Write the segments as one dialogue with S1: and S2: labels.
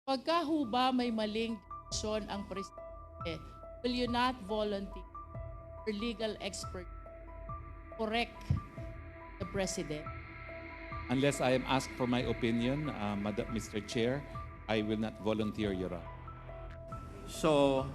S1: Pagka ho ba may maling desisyon ang presidente, will you not volunteer for legal expert correct the president?
S2: Unless I am asked for my opinion, Mr. Chair, I will not volunteer, Your Honor.
S3: So,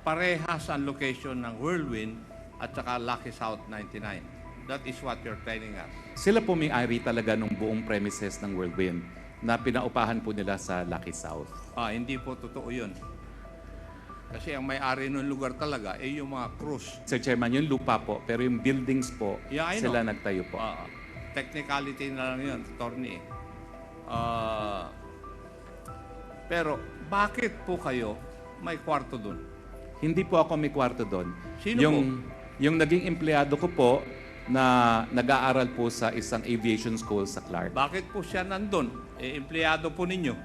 S3: parehas ang location ng Whirlwind at saka Lucky South 99. That is what you're telling us.
S2: Sila po may-ari talaga ng buong premises ng Whirlwind na pinaupahan po nila sa Lucky South.
S3: Hindi po totoo yun. Kasi ang may-ari ng lugar talaga ay yung mga cruise.
S2: Sir Chairman, yung lupa po, pero yung buildings po,
S3: Yeah, I
S2: sila
S3: know.
S2: nagtayo po.
S3: Technicality na lang yun, attorney. Pero bakit po kayo may kwarto dun?
S2: Hindi po ako may kwarto doon.
S3: Sino
S2: yung naging empleyado ko po na nag-aaral po sa isang aviation school sa Clark.
S3: Bakit po siya nandun? Empleyado po ninyo.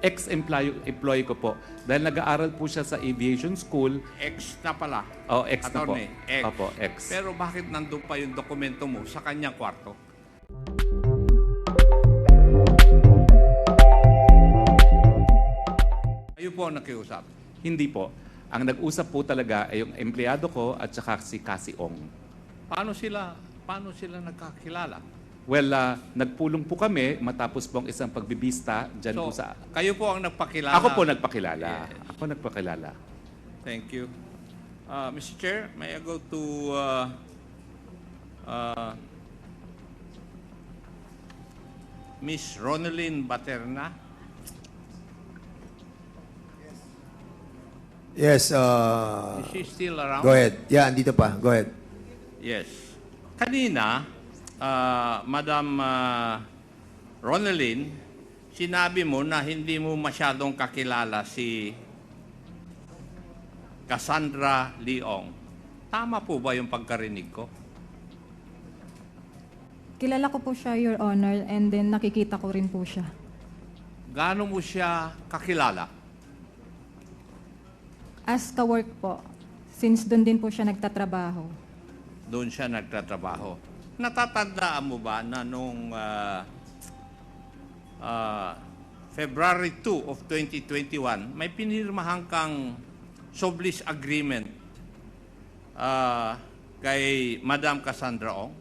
S2: Ex-employee ko po. Dahil nag-aaral po siya sa aviation school.
S3: Ex na pala.
S2: Ex na po.
S3: Attorney, ex.
S2: Opo, ex.
S3: Pero bakit nandun pa yung dokumento mo sa kanyang kwarto? Kayo po ang nakiusap.
S2: Hindi po. Ang nag-usap po talaga ay yung empleyado ko at saka si Cassie Ong.
S3: Paano sila nagkakilala?
S2: Well, nagpulong po kami matapos po ang isang pagbibista dyan po sa...
S3: Kayo po ang nagpakilala.
S2: Ako po nagpakilala.
S3: Yes.
S2: Ako nagpakilala.
S3: Thank you. Mr. Chair, may I go to Miss Ronelyn Baterna?
S4: Yes,
S3: Is she still around?
S4: go ahead. Yeah, andito pa. Go ahead.
S3: Yes. Kanina, Madam Ronelyn, sinabi mo na hindi mo masyadong kakilala si Cassandra Leong. Tama po ba yung pagkarinig ko?
S5: Kilala ko po siya, Your Honor, and then nakikita ko rin po siya.
S3: Gaano mo siya kakilala?
S5: As ka-work po, since doon din po siya nagtatrabaho.
S3: Doon siya nagtatrabaho. Natatandaan mo ba na noong February 2 of 2021, may pinirmahan kang sublease agreement kay Madam Cassandra Ong?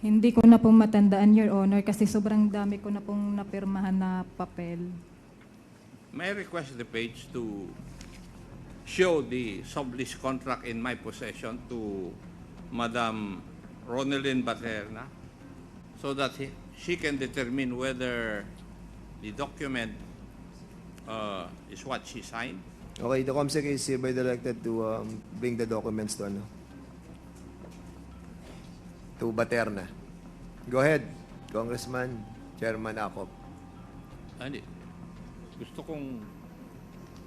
S5: Hindi ko na pong matandaan, Your Honor, kasi sobrang dami ko na pong napirmahan na papel.
S3: May I request the page to show the sublease contract in my possession to Madam Ronelyn Baterna so that she can determine whether the document is what she signed?
S4: Okay, the COMSEC is hereby directed to bring the documents to Baterna. Go ahead, Congressman, Chairman Acop.
S3: Hindi. Gusto kong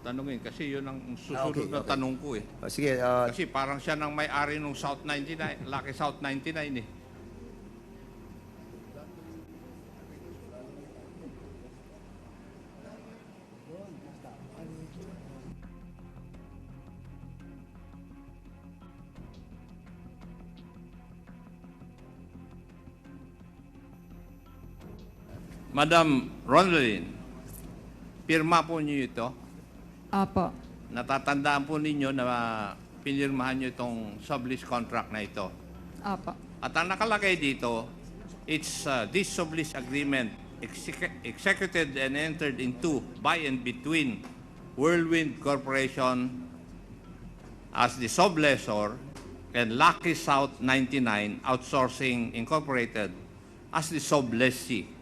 S3: tanungin kasi yun ang susunod
S4: Okay,
S3: na
S4: okay.
S3: tanong ko eh.
S4: Sige,
S3: Kasi parang siya nang may-ari ng South 99, Lucky South 99 eh. Madam Ronelyn, pirma po niyo ito.
S5: Apo.
S3: Natatandaan po ninyo na pinirmahan niyo itong sublease contract na ito.
S5: Apo.
S3: At ang nakalagay dito, it's this sublease agreement executed and entered into by and between Whirlwind Corporation as the sublessor and Lucky South 99 Outsourcing Incorporated as the sublessee.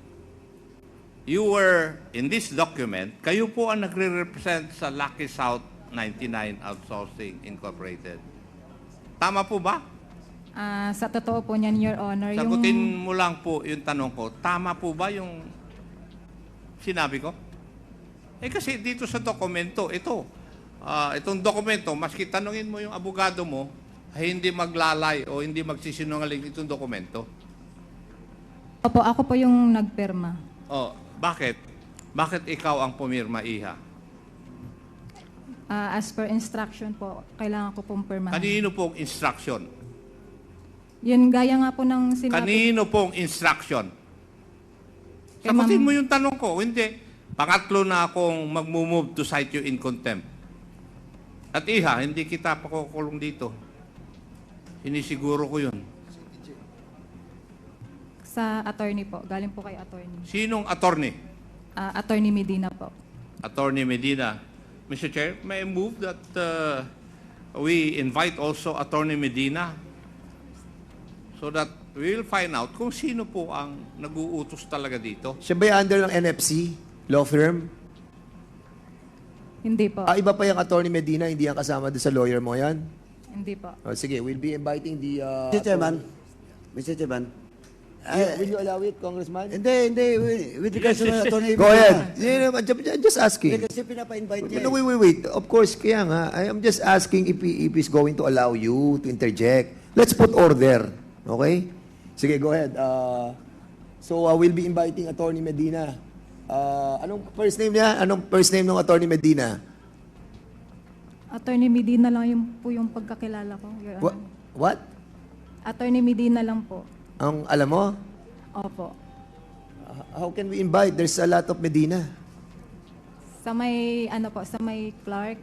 S3: You were, in this document, kayo po ang nagre-represent sa Lucky South 99 Outsourcing Incorporated. Tama po ba?
S5: Sa totoo po niyan, Your Honor,
S3: Sagutin
S5: yung...
S3: mo lang po yung tanong ko. Tama po ba yung sinabi ko? Kasi dito sa dokumento, itong dokumento, maski tanungin mo yung abogado mo, ay hindi maglalay o hindi magsisinungaling itong dokumento.
S5: Opo, ako po yung nagpirma.
S3: Bakit? Bakit ikaw ang pumirma, Iha?
S5: As per instruction po, kailangan ko pong pirmahan.
S3: Kanino pong instruction?
S5: Yun, gaya nga po ng sinabi.
S3: Kanino pong instruction?
S5: Kay
S3: Sagutin
S5: Ma'am-
S3: mo yung tanong ko. Hindi. Pangatlo na akong mag-move to cite you in contempt. At iha, hindi kita pakukulong dito. Sinisiguro ko yun.
S5: Sa attorney po. Galing po kay attorney.
S3: Sinong attorney?
S5: Attorney Medina po.
S3: Attorney Medina. Mr. Chair, may I move that we invite also Attorney Medina so that we will find out kung sino po ang nag-uutos talaga dito.
S4: Siya ba yung under ng NFC? Law firm?
S5: Hindi po.
S4: Iba pa yung attorney Medina, hindi yan kasama doon sa lawyer mo yan?
S5: Hindi po.
S4: Sige, we'll be inviting the...
S6: Mr. Chairman, Mr. Chairman,
S4: will you allow it, Congressman?
S6: hindi, with regards to Attorney
S4: Go ahead. I'm just asking.
S6: Kasi pinapa-invite niya.
S4: No, wait. Of course, kaya nga, I am just asking if he's going to allow you to interject. Let's put order. Okay? Sige, go ahead. So, we'll be inviting Attorney Medina. Anong first name niya? Anong first name ng Attorney Medina?
S5: Attorney Medina lang po yung pagkakilala ko. Your Honor.
S4: What?
S5: Attorney Medina lang po.
S4: Ang alam mo?
S5: Opo.
S4: How can we invite? There's a lot of Medina.
S5: Sa may, sa may Clark,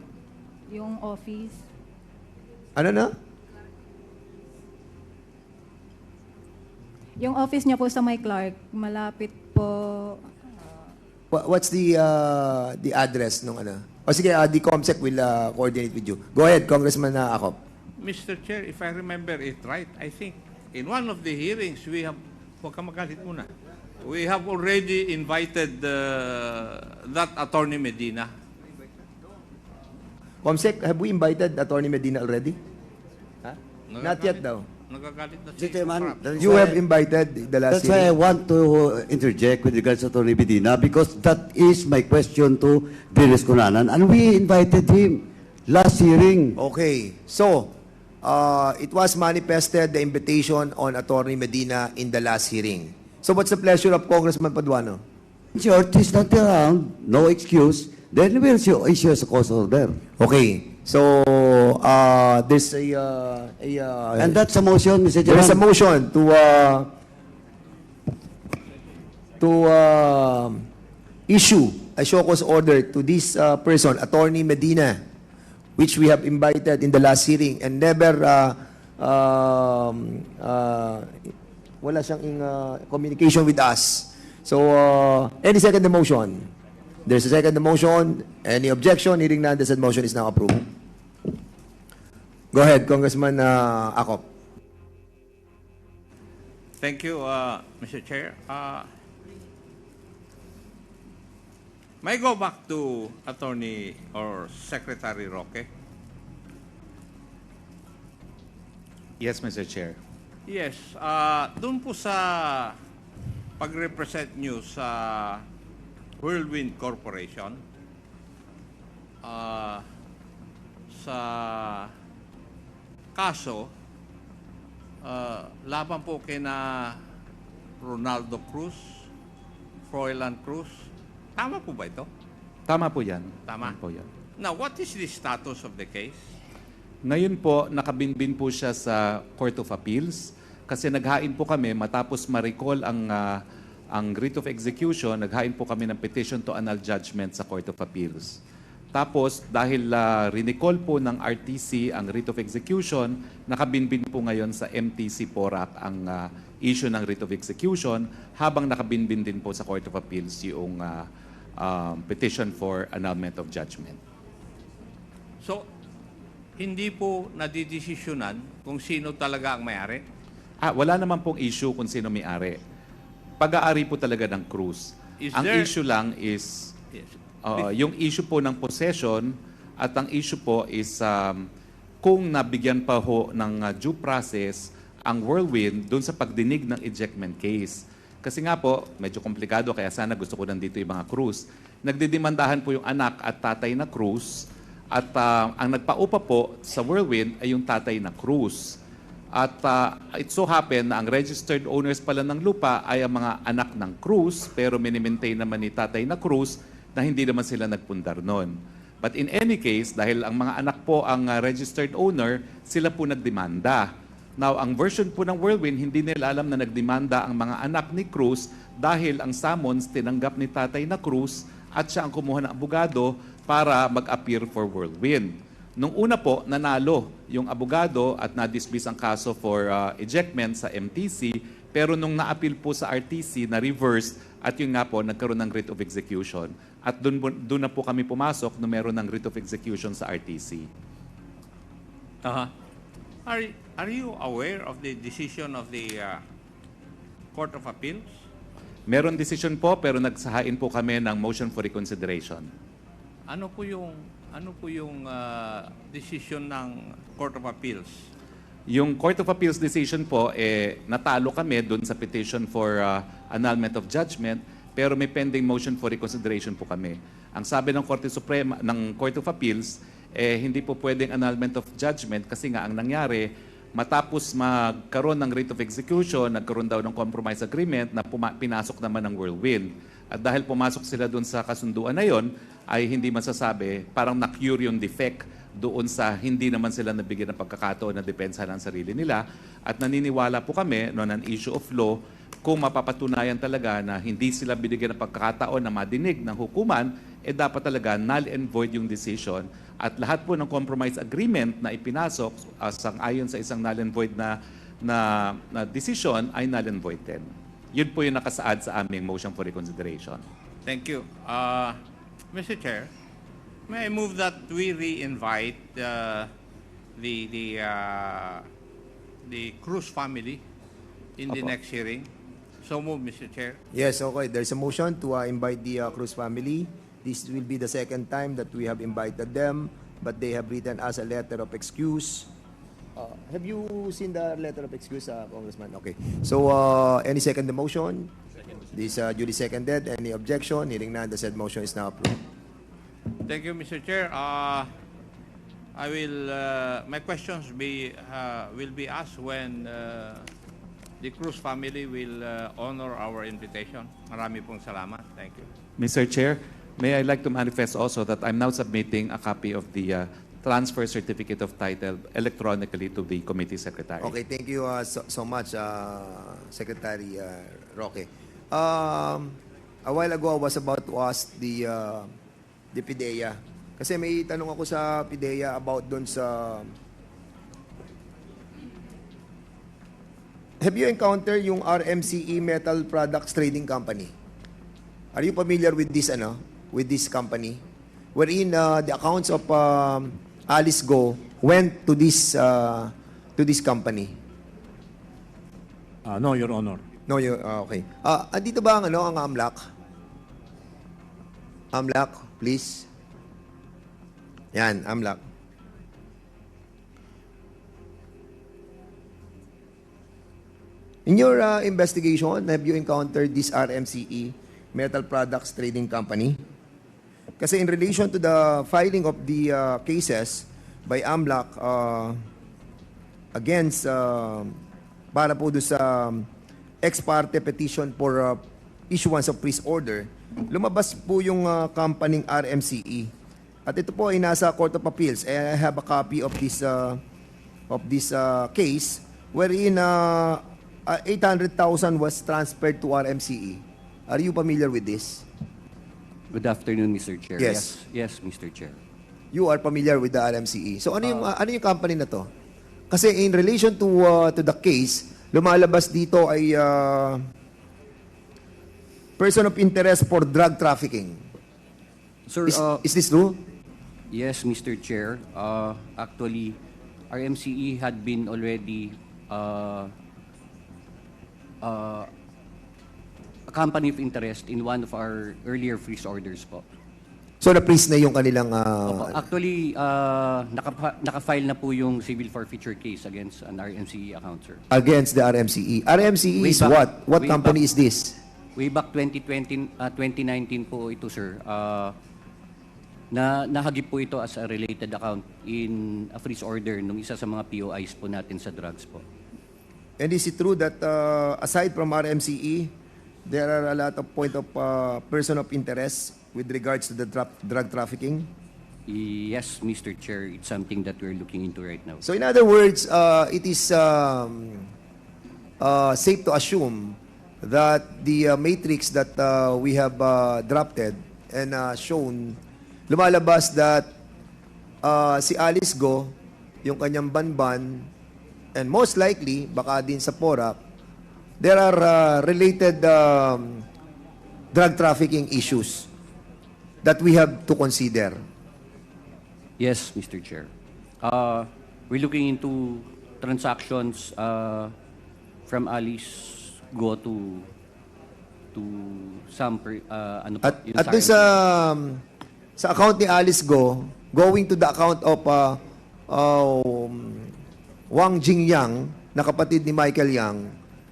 S5: yung office.
S4: Ano na?
S5: Yung office niya po sa may Clark, malapit po.
S4: What's the address nung ano? O sige, the COMSEC will coordinate with you. Go ahead, Congressman Akop.
S3: Mr. Chair, if I remember it right, I think in one of the hearings we have, huwag ka magalit muna, we have already invited that Attorney Medina.
S4: COMSEC, have we invited Attorney Medina already? Huh? Not yet daw.
S3: Nagagalit na
S6: Mr. Chairman,
S4: You have invited the last
S6: that's why I
S4: hearing.
S6: want to interject with regards to Attorney Medina because that is my question to Dennis Cunanan and we invited him last hearing.
S4: Okay. So, it was manifested the invitation on Attorney Medina in the last hearing. So, what's the pleasure of Congressman Paduano?
S6: Short is not around, no excuse, then we'll issue a cause order.
S4: Okay. So, there's
S6: And that's a motion, Mr.
S4: there is a
S6: Chairman.
S4: motion to issue a show cause order to this person, Attorney Medina, which we have invited in the last hearing and never wala siyang communication with us. So, any second the motion? There's a second the motion. Any objection? Hearing none, the said motion is now approved. Go ahead, Congressman Akop.
S3: Thank you, Mr. Chair. May I go back to Attorney or Secretary Roque?
S2: Yes, Mr. Chair.
S3: Yes, doon po sa pag-represent nyo sa Whirlwind Corporation, sa kaso, laban po kina Ronaldo Cruz, Froilan Cruz. Tama po ba ito?
S2: Tama po yan.
S3: Tama.
S2: Tama po yan.
S3: Now, what is the status of the case?
S2: Ngayon po, nakabinbin po siya sa Court of Appeals kasi naghain po kami matapos ma-recall ang writ of execution, naghain po kami ng petition to annul judgment sa Court of Appeals. Tapos, dahil recall po ng RTC ang writ of execution, nakabinbin po ngayon sa MTC PORAC ang issue ng writ of execution, habang nakabinbin din po sa Court of Appeals yung petition for annulment of judgment.
S3: So, hindi po nadidesisyonan kung sino talaga ang may-ari?
S2: Wala naman pong issue kung sino may-ari. Pag-aari po talaga ng Cruz. Ang issue lang is
S3: Yes.
S2: yung issue po ng possession at ang issue po is kung nabigyan pa ho ng due process ang Whirlwind doon sa pagdinig ng ejectment case. Kasi nga po, medyo komplikado kaya sana gusto ko nandito yung mga Cruz. Nagdidemandahan po yung anak at tatay na Cruz at ang nagpaupa po sa Whirlwind ay yung tatay na Cruz. At it so happen na ang registered owners pala ng lupa ay ang mga anak ng Cruz, pero minimaintain naman ni tatay na Cruz na hindi naman sila nagpundar noon. But in any case, dahil ang mga anak po ang registered owner, sila po nagdemanda. Now, ang version po ng Whirlwind, hindi nila alam na nagdemanda ang mga anak ni Cruz dahil ang summons tinanggap ni tatay na Cruz at siya ang kumuha ng abogado para mag-appear for Whirlwind. Nung una po, nanalo yung abogado at na-dismiss ang kaso for ejectment sa MTC, pero nung na-appeal po sa RTC, na-reverse at yun nga po, nagkaroon ng writ of execution. At doon na po kami pumasok na meron ng writ of execution sa RTC.
S3: Are you aware of the decision of the Court of Appeals?
S2: Meron decision po, pero nagsahain po kami ng motion for reconsideration.
S3: Ano po yung decision ng Court of Appeals?
S2: Yung Court of Appeals decision po, natalo kami doon sa petition for annulment of judgment, pero may pending motion for reconsideration po kami. Ang sabi ng Korte Suprema, ng Court of Appeals, hindi po pwedeng annulment of judgment kasi nga ang nangyari, matapos magkaroon ng writ of execution, nagkaroon daw ng compromise agreement na pinasok naman ng Whirlwind. At dahil pumasok sila doon sa kasunduan na yon, ay hindi masasabi, parang na-cure yung defect doon sa hindi naman sila nabigyan ng pagkakataon na depensa ng sarili nila. At naniniwala po kami no, ng issue of law, kung mapapatunayan talaga na hindi sila binigyan ng pagkakataon na madinig ng hukuman, dapat talaga null and void yung decision. At lahat po ng compromise agreement na ipinasok ayon sa isang null and void na decision ay null and void din. Yun po yung nakasaad sa aming motion for reconsideration.
S3: Thank you. Mr. Chair, may I move that we re-invite the Cruz family in the next hearing? So move, Mr. Chair.
S4: Yes, okay. There's a motion to invite the Cruz family. This will be the second time that we have invited them, but they have written us a letter of excuse. Have you seen the letter of excuse, Congressman? Okay. So, any second the motion? This duly seconded. Any objection? Hearing none, the said motion is now approved.
S3: Thank you, Mr. Chair. I will. My questions will be asked when the Cruz family will honor our invitation. Marami pong salamat. Thank you.
S2: Mr. Chair, may I like to manifest also that I'm now submitting a copy of the transfer certificate of title electronically to the committee secretary.
S4: Okay, thank you so much, Secretary Roque. A while ago, I was about to ask the PIDEA. Kasi may tanong ako sa PIDEA about doon sa... Have you encountered yung RMCE Metal Products Trading Company? Are you familiar with this, with this company? Wherein the accounts of aliceguo went to this company.
S7: No, Your Honor.
S4: No, okay. Andito ba ang AMLAC? AMLAC, please. Yan, AMLAC. In your investigation, have you encountered this RMCE Metal Products Trading Company? Kasi in relation to the filing of the cases by AMLAC against para po doon sa ex parte petition for issuance of freeze order, lumabas po yung company RMCE. At ito po ay nasa Court of Appeals. I have a copy of this case wherein 800,000 was transferred to RMCE. Are you familiar with this?
S8: Good afternoon, Mr. Chair.
S4: Yes.
S8: Yes, Mr. Chair.
S4: You are familiar with the RMCE. So ano yung company na to? Kasi in relation to the case, lumalabas dito ay person of interest for drug trafficking.
S8: Sir,
S4: Is this true?
S8: yes, Mr. Chair. Actually, RMCE had been already a company of interest in one of our earlier freeze orders po.
S4: So na-freeze na yung kanilang...
S8: Opo. Actually, naka-file na po yung civil forfeiture case against an RMCE account, sir.
S4: against the RMCE. RMCE
S8: Way
S4: is
S8: back-
S4: what? What
S8: way
S4: company is
S8: back-
S4: this?
S8: Way back 2019 po ito, sir. Nahagip po ito as a related account in a freeze order nung isa sa mga POIs po natin sa drugs po.
S4: And is it true that aside from RMCE, there are a lot of point of person of interest with regards to the drug trafficking?
S8: Yes, Mr. Chair, it's something that we're looking into right now.
S4: So in other words, it is safe to assume that the matrix that we have drafted and shown, lumalabas that si aliceguo, yung kanyang BAMBAN, and most likely, baka din sa PORAC, there are related drug trafficking issues that we have to consider.
S8: Yes, Mr. Chair. We're looking into transactions from aliceguo to some ano po, yung
S4: At dun sa account ni aliceguo, going to the account of Wang Jingyang, na kapatid ni Michael Yang,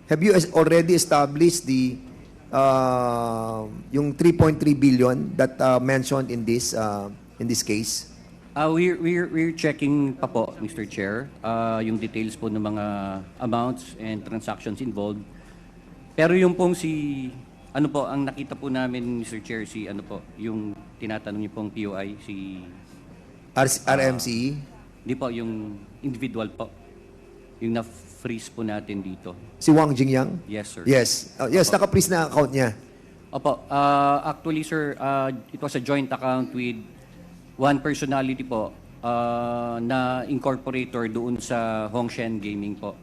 S4: have you already established the yung 3.3 billion that mentioned in this case?
S8: We're checking pa po, Mr. Chair, yung details po ng mga amounts and transactions involved. Pero yung pong ano po, ang nakita po namin, Mr. Chair, ano po, yung tinatanong niyo pong POI,
S4: RMCE?
S8: Hindi po, yung individual po. Yung na-freeze po natin dito.
S4: Si Wang Jingyang?
S8: Yes, sir.
S4: Yes. Yes, naka-freeze na account niya.
S8: Opo. Actually, sir, it was a joint account with one personality po na incorporator doon sa Hongshen Gaming po.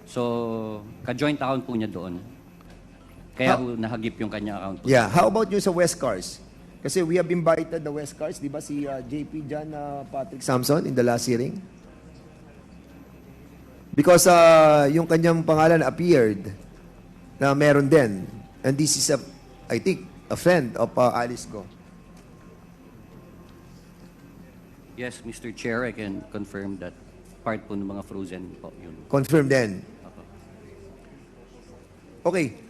S8: So, ka-joint account po niya doon. Kaya po nahagip yung kanya account po.
S4: Yeah. How about yung sa West Cars? Kasi we have invited the West Cars, di ba si JP dyan, Patrick Samson, in the last hearing? Because yung kanyang pangalan appeared na meron din. And this is, I think, a friend of aliceguo.
S8: Yes, Mr. Chair, I can confirm that part po ng mga frozen po yun.
S4: Confirm din. Okay.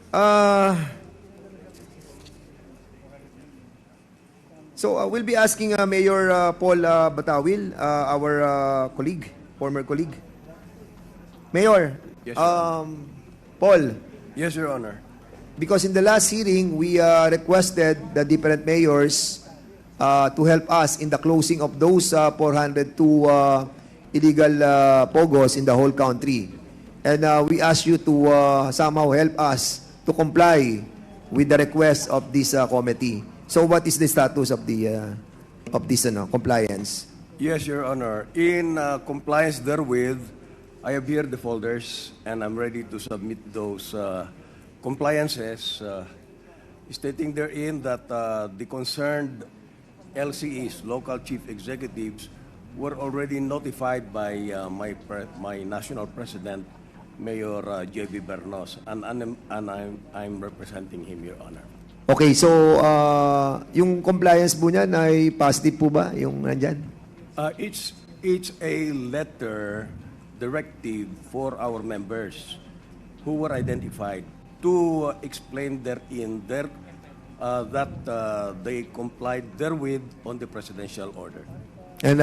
S4: So we'll be asking Mayor Paul Batawil, our colleague, former colleague. Mayor,
S7: Yes,
S4: Paul,
S7: Yes, Your Honor.
S4: because in the last hearing, we requested the different mayors to help us in the closing of those 402 illegal pogos in the whole country. And we ask you to somehow help us to comply with the request of this committee. So what is the status of this compliance?
S7: Yes, Your Honor. In compliance therewith, I have here the folders, and I'm ready to submit those compliances, stating therein that the concerned LCEs, local chief executives, were already notified by my national president, Mayor J.B. Bernos, and I'm representing him, Your Honor.
S4: Okay, so yung compliance po niyan ay positive po ba yung nandyan?
S7: It's a letter directive for our members who were identified to explain that they complied therewith on the presidential order.
S4: And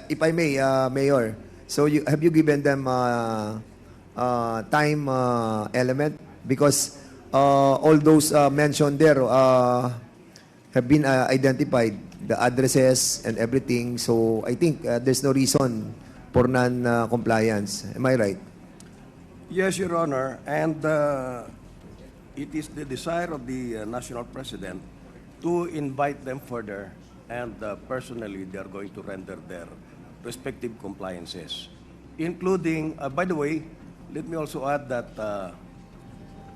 S4: if I may, Mayor, so have you given them time element? Because all those mentioned there have been identified, the addresses and everything. So I think there's no reason for non-compliance. Am I right?
S7: Yes, Your Honor, and it is the desire of the national president to invite them further, and personally, they are going to render their respective compliances, including, by the way, let me also add that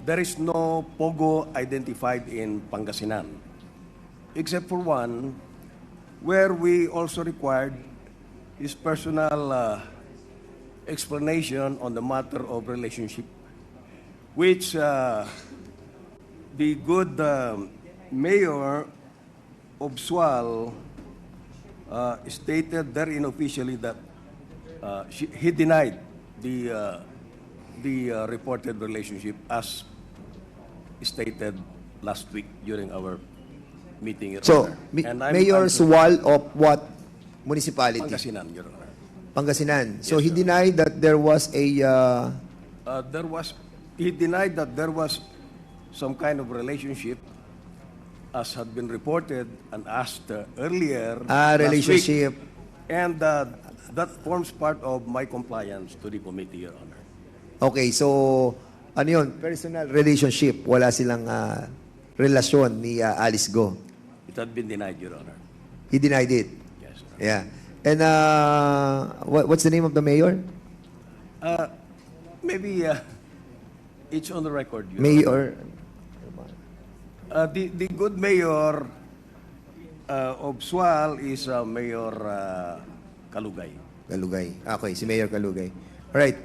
S7: there is no Pogo identified in Pangasinan, except for one, where we also required his personal explanation on the matter of relationship, which the good mayor of Sual stated therein officially that he denied the reported relationship as stated last week during our meeting. Your
S4: So,
S7: Honor. And
S4: Mayor Suwal of what municipality?
S7: Pangasinan, Your Honor.
S4: Pangasinan. So
S7: Yes,
S4: he
S7: sir.
S4: denied that there was a
S7: He denied that there was some kind of relationship as had been reported and asked earlier last
S4: relationship.
S7: week. And that forms part of my compliance to the committee, Your Honor.
S4: Okay, so ano yun? Personal relationship. Wala silang relasyon ni aliceguo.
S7: It had been denied, Your Honor.
S4: He denied it.
S7: Yes, Your Honor.
S4: Yeah. And what's the name of the mayor?
S7: Maybe it's on the record, Your Honor.
S4: Mayor.
S7: The good mayor of Sual is Mayor Kalugay.
S4: Kalugay. Okay, si Mayor Kalugay. Alright.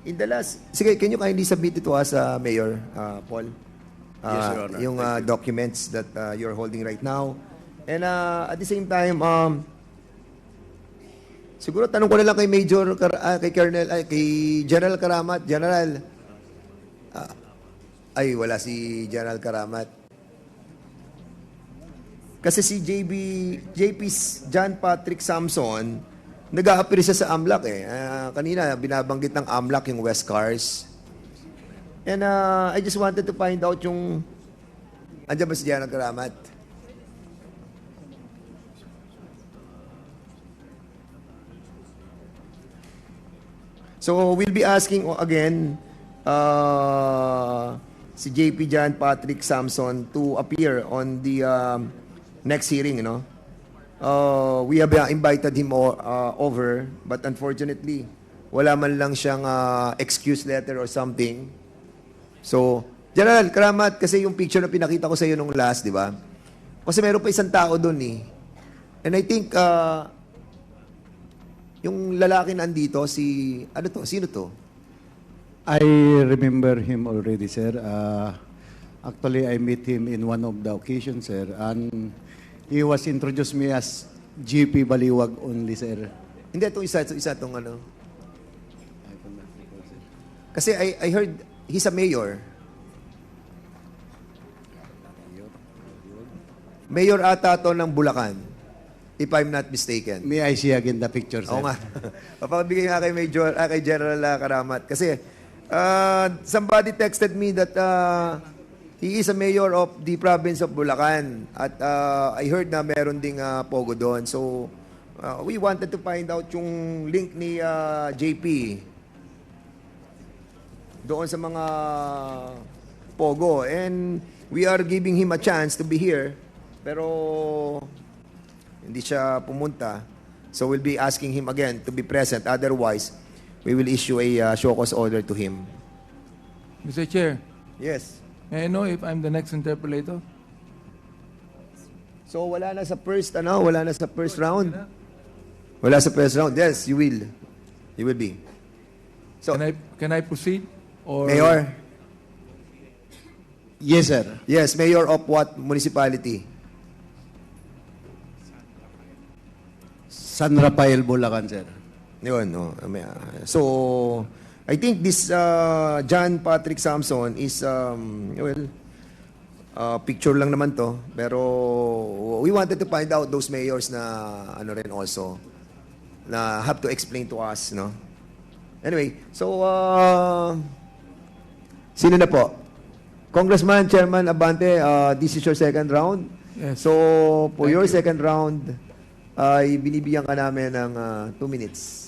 S4: In the last, sige, can you kindly submit it to us, Mayor Paul?
S7: Yes, Your Honor.
S4: Yung documents that you're holding right now. And at the same time, siguro tanong ko na lang kay kay Colonel, kay General Karamat. General, ay wala si General Karamat. Kasi si JP John Patrick Samson, nag-a-appear siya sa AMLAC eh. Kanina, binabanggit ng AMLAC yung West Cars. And I just wanted to find out yung... Andiyan ba si General Karamat? So, we'll be asking again si JP John Patrick Samson to appear on the next hearing, you know. We have invited him over, but unfortunately, wala man lang siyang excuse letter or something. So, General Karamat, kasi yung picture na pinakita ko sa iyo nung last, di ba? Kasi meron pa isang tao doon eh. And I think, yung lalaki na andito, ano to? Sino to?
S6: I remember him already, sir. Actually, I met him in one of the occasions, sir. And he was introduced me as GP Baliwag only, sir.
S4: Hindi, itong isa itong ano. Kasi I heard he's a mayor. Mayor ata to ng Bulacan, if I'm not mistaken.
S6: May I see again the picture, sir?
S4: Oo nga. Papabigay nga kay General Karamat. Kasi somebody texted me that he is a mayor of the province of Bulacan. At I heard na meron ding Pogo doon. So, we wanted to find out yung link ni JP doon sa mga Pogo. And we are giving him a chance to be here. Pero hindi siya pumunta. So we'll be asking him again to be present. Otherwise, we will issue a show cause order to him.
S9: Mr. Chair,
S4: Yes.
S9: may I know if I'm the next interpolator?
S4: So wala na sa first round. Wala sa first round. Yes, you will. You will be. So,
S9: Can I proceed? Or
S4: Mayor?
S6: Yes, sir.
S4: Yes, Mayor of what municipality?
S6: San Rafael, Bulacan, sir.
S4: Yun, no. So, I think this John Patrick Samson is, picture lang naman to. Pero we wanted to find out those mayors na ano rin also, na have to explain to us, no? Anyway, so, sino na po? Congressman, Chairman Abante, this is your second round.
S9: Yes.
S4: So, for
S9: Thank
S4: your
S9: you.
S4: second round, ay binibigyan ka namin ng 2 minutes.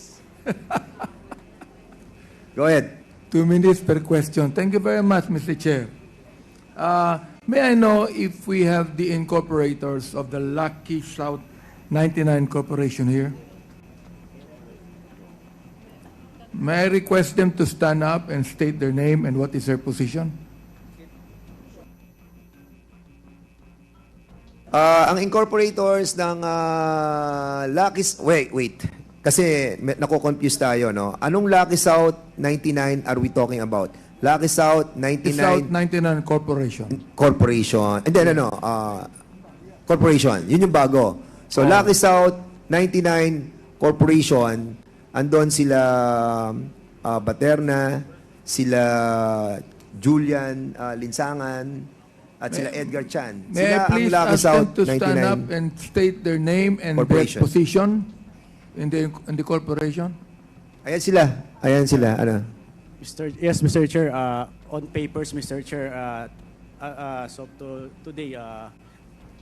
S4: Go ahead.
S9: 2 minutes per question. Thank you very much, Mr. Chair. May I know if we have the incorporators of the Lucky South 99 Corporation here? May I request them to stand up and state their name and what is their position?
S4: Ang incorporators ng Lucky... Wait. Kasi nako-confuse tayo, no? Anong Lucky South 99 are we talking about? Lucky South 99...
S9: South 99 Corporation.
S4: Corporation. And then Corporation. Yun yung bago. So, Lucky South 99 Corporation, andon sila Baterna, sila Julian Linsangan, at sila Edgar Chan.
S9: May I
S4: Sila ang
S9: please
S4: Lucky
S9: ask
S4: South
S9: them to stand up
S4: 99.
S9: and state their name and their
S4: Corporation.
S9: position in the corporation?
S4: Ayan sila. Ano?
S10: Yes, Mr. Chair. On papers, Mr. Chair, so today,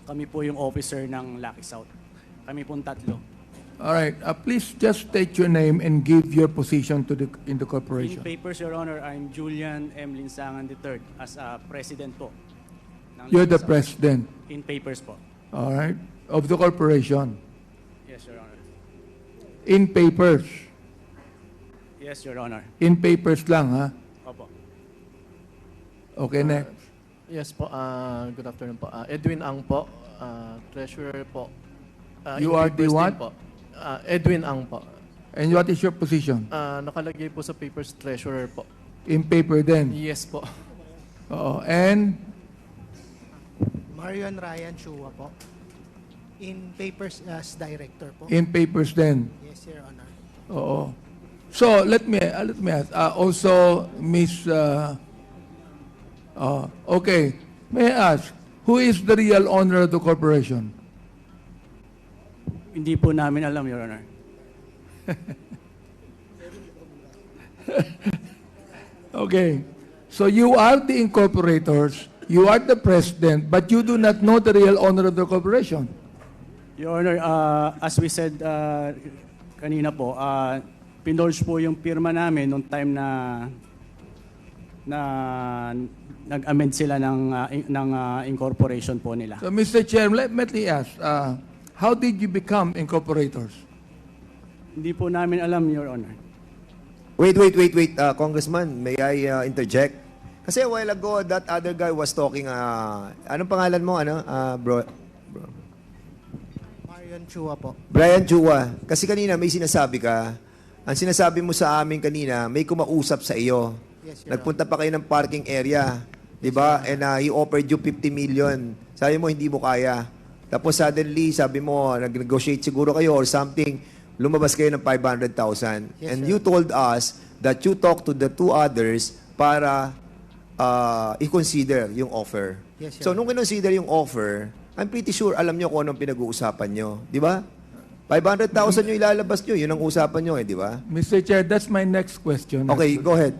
S10: kami po yung officer ng Lucky South. Kami pong tatlo.
S9: All right. Please just state your name and give your position to in the
S10: In
S9: corporation.
S10: papers, Your Honor, I'm Julian M. Linsangan III as president po. ng
S9: You're the
S10: Lakis South.
S9: president.
S10: In papers po.
S9: All right. Of the corporation.
S10: Yes, Your Honor.
S9: In papers.
S10: Yes, Your Honor.
S9: In papers lang, ha?
S10: Opo.
S9: Okay, next.
S11: Yes po, good afternoon po. Edwin Ang po, treasurer po.
S9: You are the what?
S11: Po. Edwin Ang po.
S9: And what is your position?
S11: Nakalagay po sa papers, treasurer po.
S9: In paper din.
S11: Yes po.
S9: Oo. And
S12: Marion Ryan Chua po. In papers as director po.
S9: in papers din.
S12: Yes, Your Honor.
S9: Oo. So, let me ask. Also, Miss... okay. May I ask, who is the real owner of the corporation?
S10: Hindi po namin alam, Your Honor.
S9: Okay. So you are the incorporators, you are the president, but you do not know the real owner of the corporation.
S10: Your Honor, as we said kanina po, pinulge po yung pirma namin nung time na nag-amend sila ng incorporation po nila.
S9: So Mr. Chair, let me ask, how did you become incorporators?
S10: Hindi po namin alam, Your Honor.
S4: Wait, Congressman, may I interject? Kasi a while ago, that other guy was talking, anong pangalan mo, bro?
S12: Marion Chua po.
S4: Brian Chua. Kasi kanina may sinasabi ka, ang sinasabi mo sa amin kanina, may kumausap sa iyo.
S12: Yes, Your
S4: Nagpunta pa kayo ng parking area, di ba? And he offered you 50 million. Sabi mo, hindi mo kaya. Tapos suddenly, sabi mo, nag-negotiate siguro kayo or something, lumabas kayo ng 500,000.
S12: Yes,
S4: And
S12: sir.
S4: you told us that you talked to the two others para i-consider yung offer.
S12: Yes, sir.
S4: So, nung kinonsider yung offer, I'm pretty sure alam nyo kung anong pinag-uusapan nyo. Di ba? 500,000 nyo ilalabas nyo. Yun ang usapan nyo, di ba?
S9: Mr. Chair, that's my next question.
S4: Okay, go ahead.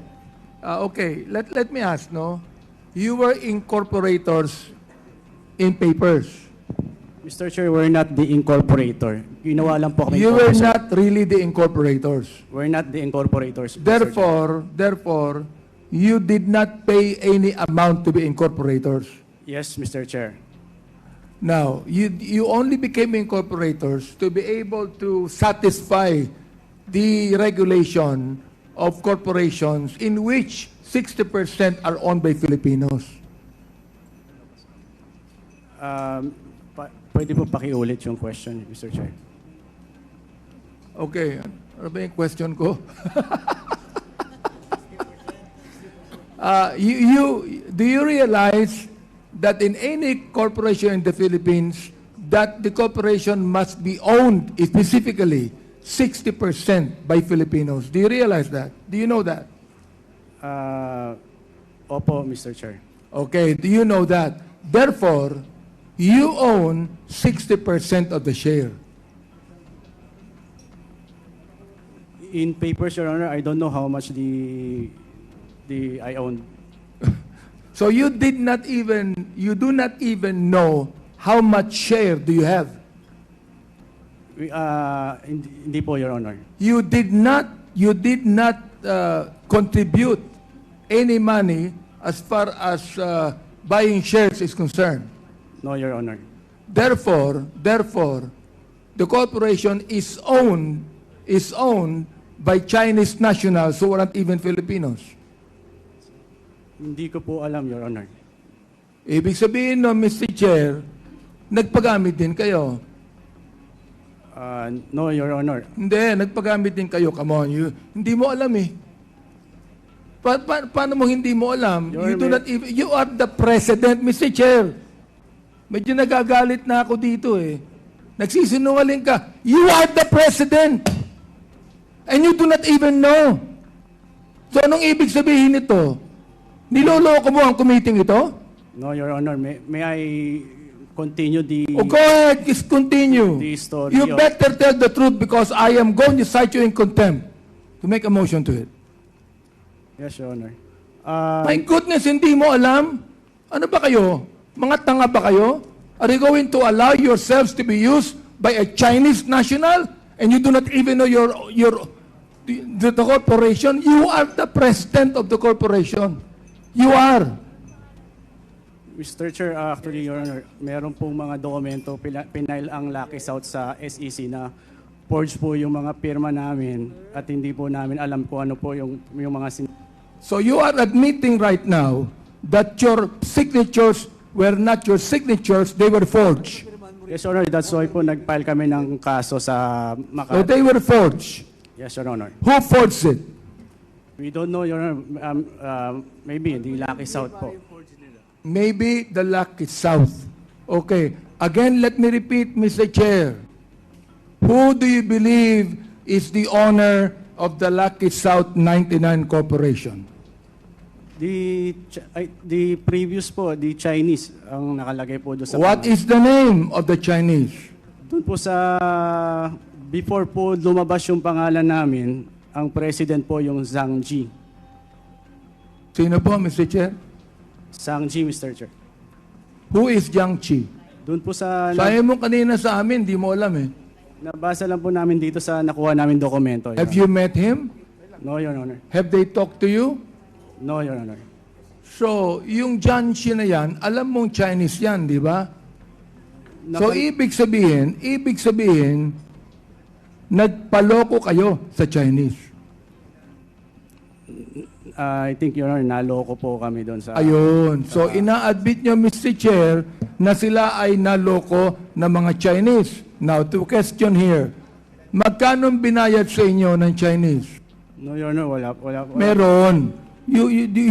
S9: Okay, let me ask, no? You were incorporators in papers.
S10: Mr. Chair, we're not the incorporator. Ginawa lang po kami.
S9: You were not really the incorporators.
S10: We're not the incorporators. Mr. Chair.
S9: Therefore, you did not pay any amount to be incorporators.
S10: Yes, Mr. Chair.
S9: Now, you only became incorporators to be able to satisfy the regulation of corporations in which 60% are owned by Filipinos.
S10: Pwede po pakiulit yung question, Mr. Chair.
S9: Okay, ano ba yung question ko? Do you realize that in any corporation in the Philippines, that the corporation must be owned specifically 60% by Filipinos? Do you realize that? Do you know that?
S10: Opo, Mr. Chair.
S9: Okay, do you know that? Therefore, you own 60% of the share.
S10: In papers, Your Honor, I don't know how much I own.
S9: So you do not even know how much share do you have.
S10: Hindi po, Your Honor.
S9: You did not contribute any money as far as buying shares is concerned.
S10: No, Your Honor.
S9: Therefore, the corporation is owned by Chinese nationals who aren't even Filipinos.
S10: Hindi ko po alam, Your Honor.
S9: Ibig sabihin, no, Mr. Chair, nagpagamit din kayo.
S10: No, Your Honor.
S9: Hindi, nagpagamit din kayo. Come on, hindi mo alam eh. Paano mo hindi mo alam? You are the president, Mr. Chair. Medyo nagagalit na ako dito eh. Nagsisinungaling ka. You are the president. And you do not even know. So anong ibig sabihin nito? Niloloko mo ang committee ito?
S10: No, Your Honor. May I continue the...
S9: Oh, go ahead, just continue.
S10: The story
S9: You better tell the truth because I am going to cite you in contempt to make a motion to it.
S10: Yes, Your Honor.
S9: My goodness, hindi mo alam? Ano ba kayo? Mga tanga ba kayo? Are you going to allow yourselves to be used by a Chinese national And you do not even know the corporation. You are the president of the corporation. You are.
S10: Mr. Chair, actually, Your Honor, meron pong mga dokumento, pinail ang Lucky South sa SEC na forged po yung mga pirma namin at hindi po namin alam kung ano po yung mga
S9: So you are admitting right now that your signatures were not your signatures, they were forged.
S10: Yes, Your Honor, that's why po nag-file kami ng kaso sa Makati.
S9: So they were forged.
S10: Yes, Your Honor.
S9: Who forged it?
S10: We don't know, Your Honor. Maybe the Lucky South po.
S9: Maybe the Lucky South. Okay. Again, let me repeat, Mr. Chair. Who do you believe is the owner of the Lucky South 99 Corporation?
S10: The previous po, the Chinese, ang nakalagay po doon sa...
S9: What is the name of the Chinese?
S10: Doon po sa... Before po lumabas yung pangalan namin, ang president po yung Zhang Ji.
S9: Sino po, Mr. Chair?
S10: Zhang Ji, Mr. Chair.
S9: Who is Zhang Ji?
S10: Doon po sa...
S9: Sabi mo kanina sa amin, di mo alam eh.
S10: Nabasa lang po namin dito sa nakuha namin dokumento.
S9: Have you met him?
S10: No, Your Honor.
S9: Have they talked to you?
S10: No, Your Honor.
S9: So, yung Zhang Ji na yan, alam mong Chinese yan, di ba? So, ibig sabihin, nagpaloko kayo sa Chinese.
S10: I think, Your Honor, naloko po kami doon sa...
S9: Ayun. So, ina-admit nyo, Mr. Chair, na sila ay naloko ng mga Chinese. Now, to question here, magkano binayad sa inyo ng Chinese?
S10: No, Your Honor, wala.
S9: Meron. You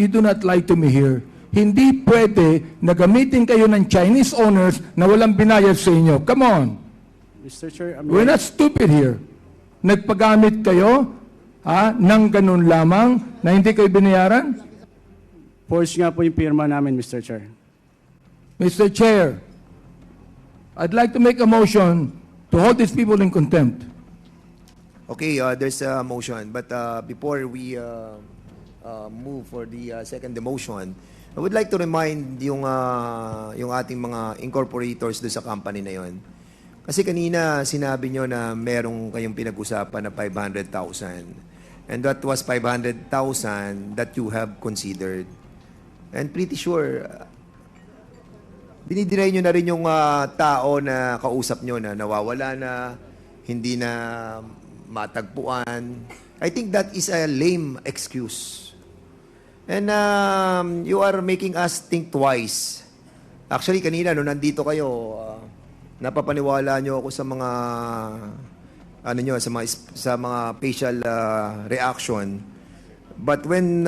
S9: do not lie to me here. Hindi pwede na gamitin kayo ng Chinese owners na walang binayad sa inyo. Come on.
S10: Mr. Chair,
S9: We're not stupid here. Nagpagamit kayo ng ganun lamang na hindi kayo binayaran?
S10: Forged nga po yung pirma namin, Mr. Chair.
S9: Mr. Chair, I'd like to make a motion to hold these people in contempt.
S4: Okay, there's a motion. But before we move for the second motion, I would like to remind yung ating mga incorporators doon sa company na yon. Kasi kanina sinabi nyo na merong kayong pinag-usapan na 500,000. And that was 500,000 that you have considered. And pretty sure, dinidiray nyo na rin yung tao na kausap nyo na nawawala na, hindi na matagpuan. I think that is a lame excuse. And you are making us think twice. Actually, kanina, no, nandito kayo, napapaniwala nyo ako sa mga sa mga facial reaction. But when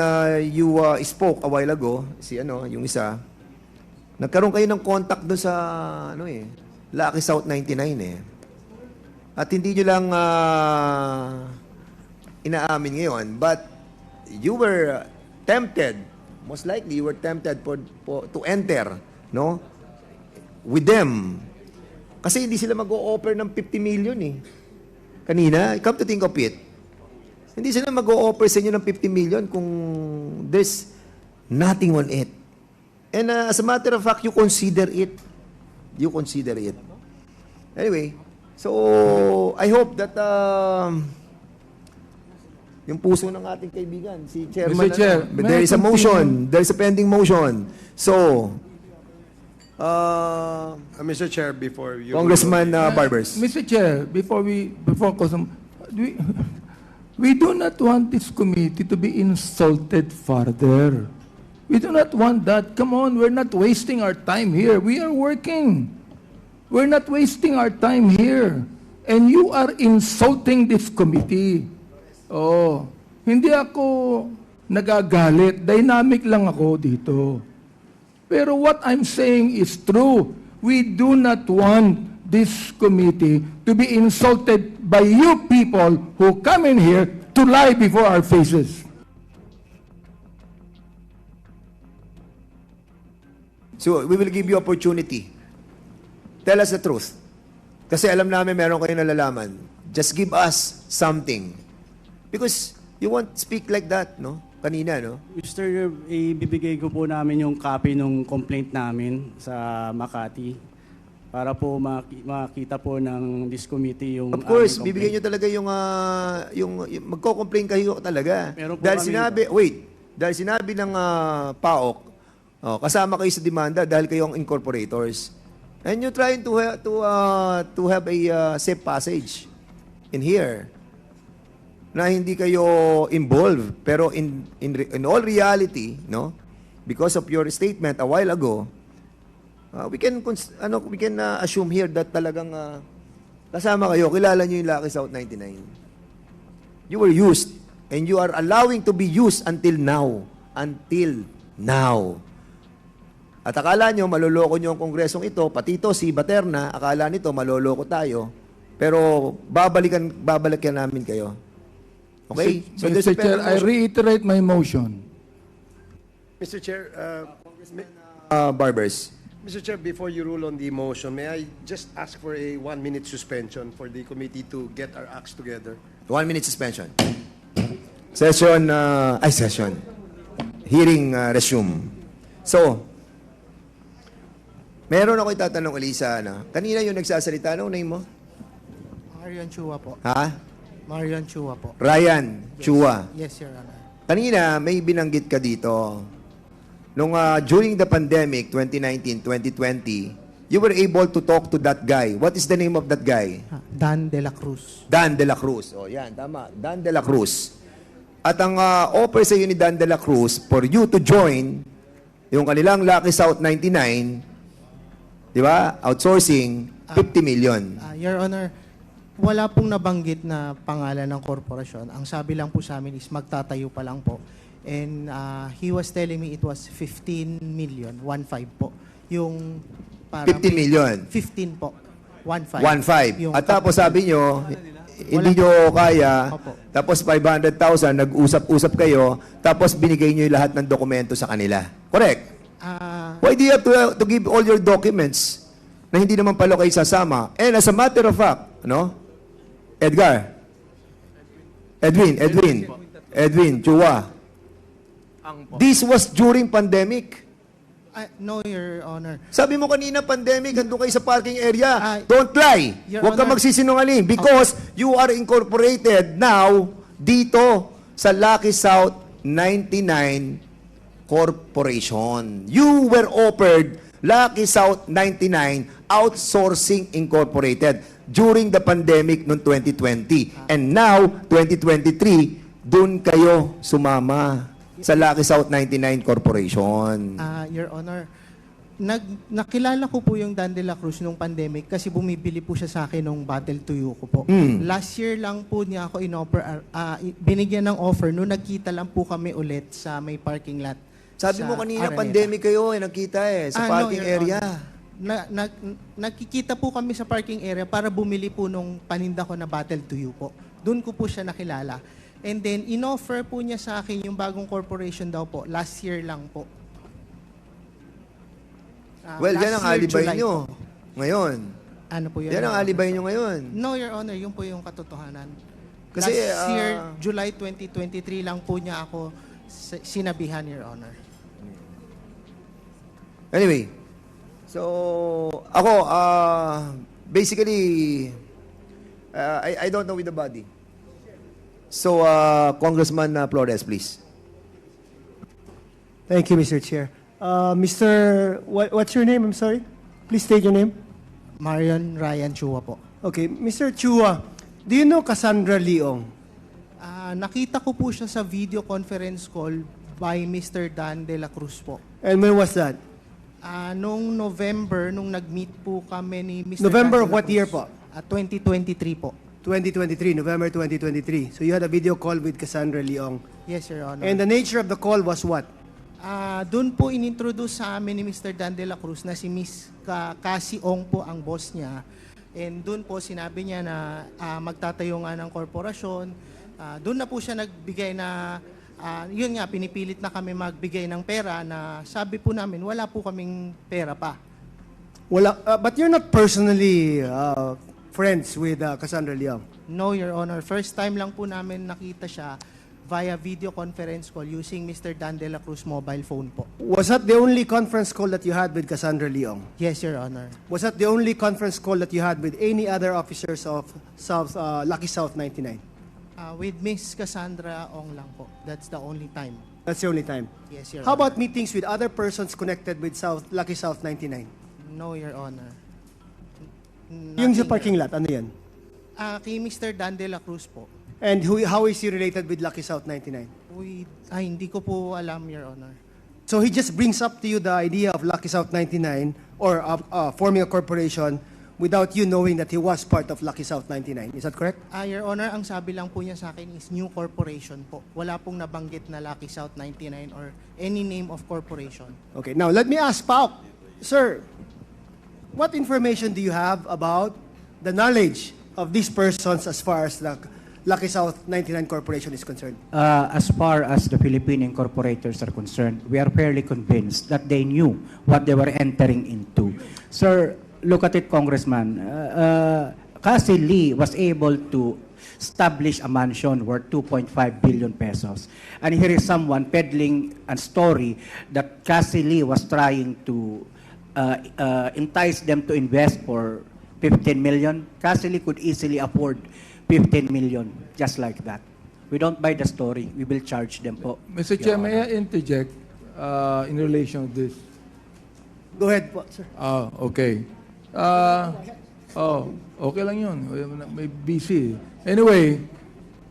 S4: you spoke a while ago, yung isa, nagkaroon kayo ng contact doon sa Lucky South 99 At hindi nyo lang inaamin ngayon, but you were tempted, most likely you were tempted to enter, no? With them. Kasi hindi sila mag-o-offer ng 50 million eh. Kanina, come to think of it, hindi sila mag-o-offer sa inyo ng 50 million kung there's nothing on it. And as a matter of fact, you consider it. You consider it. Anyway, so I hope that yung puso ng ating kaibigan, si Chairman,
S9: Mr. Chair,
S4: there is a motion. There is a pending motion. So,
S7: Mr. Chair, before you...
S4: Congressman Barbers.
S9: Mr. Chair, before we do not want this committee to be insulted further. We do not want that. Come on, we're not wasting our time here. We are working. We're not wasting our time here. And you are insulting this committee. Oh, hindi ako nagagalit. Dynamic lang ako dito. Pero what I'm saying is true. We do not want this committee to be insulted by you people who come in here to lie before our faces.
S4: So, we will give you opportunity. Tell us the truth. Kasi alam namin meron kayo nalalaman. Just give us something. Because you won't speak like that, no? Kanina, no?
S10: Mr. Ibibigay ko po namin yung copy ng complaint namin sa Makati. para po makita po ng this committee yung
S4: Of course,
S10: aming
S4: bibigyan nyo talaga yung magko-complain kayo talaga.
S10: Meron po
S4: Dahil
S10: kami
S4: sinabi, dahil sinabi ng PAOK, kasama kayo sa demanda dahil kayo ang incorporators. And you're trying to have a safe passage in here na hindi kayo involved. Pero in all reality, no, because of your statement a while ago, we can assume here that talagang kasama kayo, kilala nyo yung Lucky South 99. You were used and you are allowing to be used until now. Until now. At akala nyo, maloloko nyo ang kongresong ito, pati ito, si Baterna, akala nito, maloloko tayo. Pero babalikan namin kayo. Okay?
S9: So Mr. Chair, I reiterate my motion.
S13: Mr. Chair,
S4: Barbers.
S13: Mr. Chair, before you rule on the motion, may I just ask for a 1-minute suspension for the committee to get our acts together?
S4: 1-minute suspension. Session. Hearing resume. So, meron ako itatanong, Elisa, kanina yung nagsasalita, ano name mo?
S12: Marian Chua po.
S4: Ha?
S12: Marian Chua po.
S4: Ryan Chua.
S12: Yes, Your Honor.
S4: Kanina, may binanggit ka dito. Nung during the pandemic, 2019, 2020, you were able to talk to that guy. What is the name of that guy?
S12: Dan de la Cruz.
S4: Dan de la Cruz. O yan, tama. Dan de la Cruz. At ang offer sa iyo ni Dan de la Cruz for you to join yung kanilang Lucky South 99, di ba? Outsourcing, 50 million.
S12: Your Honor, wala pong nabanggit na pangalan ng korporasyon. Ang sabi lang po sa amin is magtatayo pa lang po. And he was telling me it was 15 million, 1.5 po. Yung para
S4: 15 million?
S12: 15 po. 1.5.
S4: 1.5. At tapos sabi nyo, hindi nyo kaya, tapos 500,000, nag-usap-usap kayo, tapos binigay nyo yung lahat ng dokumento sa kanila. Correct? Why do you have to give all your documents na hindi naman pala kayo sasama? And as a matter of fact, Edwin, Chua. This was during pandemic.
S12: No, Your Honor.
S4: Sabi mo kanina, pandemic, andun kayo sa parking area. Don't lie.
S12: Your
S4: Huwag ka
S12: Honor,
S4: magsisinungaling because you are incorporated now dito sa Lucky South 99 Corporation. You were offered Lucky South 99 Outsourcing Incorporated during the pandemic noong 2020. And now, 2023, dun kayo sumama sa Lucky South 99 Corporation.
S12: Your Honor, nakilala ko po yung Dan de la Cruz nung pandemic kasi bumibili po siya sa akin nung Battle to You ko po. Last year lang po niya ako binigyan ng offer nung nagkita lang po kami ulit sa may parking lot.
S4: Sabi mo kanina, pandemic kayo, nagkita sa parking area.
S12: Nagkikita po kami sa parking area para bumili po nung paninda ko na Battle to You po. Doon ko po siya nakilala. And then, in-offer po niya sa akin yung bagong corporation daw po. Last year lang po.
S4: Well, yan ang alibay nyo ngayon.
S12: Ano po yun?
S4: Yan ang alibay nyo ngayon.
S12: No, Your Honor, yun po yung katotohanan.
S4: Kasi,
S12: last year, July 2023 lang po niya ako sinabihan, Your Honor.
S4: Anyway, so, ako, basically, I don't know with the body. So, Congressman Flores, please.
S14: Thank you, Mr. Chair. What's your name? I'm sorry. Please state your name.
S12: Marian Ryan Chua po.
S14: Okay, Mr. Chua, do you know Cassandra Leong?
S12: Nakita ko po siya sa video conference call by Mr. Dan de la Cruz po.
S14: And when was that?
S12: Nung November, nung nag-meet po kami ni Mr.
S14: November
S12: Dan de la
S14: of what
S12: Cruz.
S14: year po?
S12: 2023 po.
S14: 2023, November 2023. So you had a video call with Cassandra Leong.
S12: Yes, Your Honor.
S14: And the nature of the call was what?
S12: Doon po inintroduce sa amin ni Mr. Dan de la Cruz na si Miss Cassie Ong po ang boss niya. And doon po sinabi niya na magtatayo nga ng korporasyon. Doon na po siya nagbigay na, yun nga, pinipilit na kami magbigay ng pera na sabi po namin, wala po kaming pera pa.
S14: But you're not personally friends with Cassandra Leong?
S12: No, Your Honor. First time lang po namin nakita siya via video conference call using Mr. Dan de la Cruz mobile phone po.
S14: Was that the only conference call that you had with Cassandra Leong?
S12: Yes, Your Honor.
S14: Was that the only conference call that you had with any other officers of Lucky South 99?
S12: With Miss Cassandra Ong lang po. That's the only time.
S14: That's the only time.
S12: Yes, Your
S14: How
S12: Honor.
S14: about meetings with other persons connected with Lucky South 99?
S12: No, Your Honor.
S14: Yung sa parking lot, ano yan?
S12: Kay Mr. Dan de la Cruz po.
S14: And how is he related with Lucky South 99?
S12: Hindi ko po alam, Your Honor.
S14: So he just brings up to you the idea of Lucky South 99 or forming a corporation without you knowing that he was part of Lucky South 99. Is that correct?
S12: Your Honor, ang sabi lang po niya sa akin is new corporation po. Wala pong nabanggit na Lucky South 99 or any name of corporation.
S14: Okay, now let me ask Pauk. Sir, what information do you have about the knowledge of these persons as far as the Lucky South 99 Corporation is concerned?
S15: As far as the Philippine incorporators are concerned, we are fairly convinced that they knew what they were entering into. Sir, look at it, Congressman. Cassie Lee was able to establish a mansion worth 2.5 billion pesos. And here is someone peddling a story that Cassie Lee was trying to entice them to invest for 15 million. Cassie Lee could easily afford 15 million, just like that. We don't buy the story. We will charge them po.
S9: Mr. Chair, may I interject in relation to this?
S14: Go ahead po, sir.
S9: Okay. Okay lang yun. May busy. Anyway,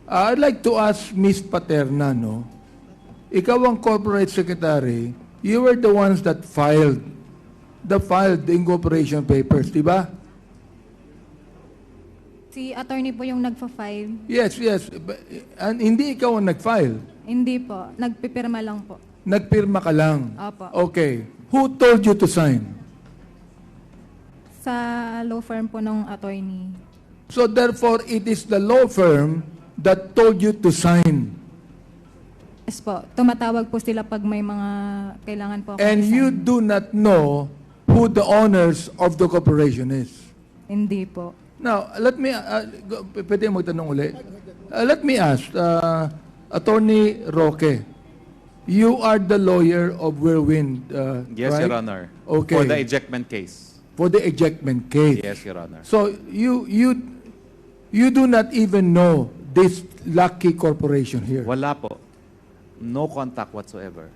S9: I'd like to ask Ms. Paterna, no? Ikaw ang corporate secretary. You were the ones that filed the incorporation papers, di ba?
S5: Si attorney po yung nagpa-file.
S9: Yes. And hindi ikaw ang nag-file.
S5: Hindi po. Nagpipirma lang po.
S9: Nagpirma ka lang.
S5: Opo.
S9: Okay. Who told you to sign?
S5: Sa law firm po ng attorney.
S9: So therefore, it is the law firm that told you to sign.
S5: Yes po. Tumatawag po sila pag may mga kailangan po.
S9: And you do not know who the owners of the corporation is.
S5: Hindi po.
S9: Now, let me, pwede magtanong ulit. Let me ask, Attorney Roque, you are the lawyer of Whirlwind,
S2: Yes,
S9: right?
S2: Your Honor.
S9: Okay.
S2: For the ejectment case.
S9: For the ejectment case.
S2: Yes, Your Honor.
S9: So, you do not even know this Lucky Corporation here?
S2: Wala po. No contact whatsoever.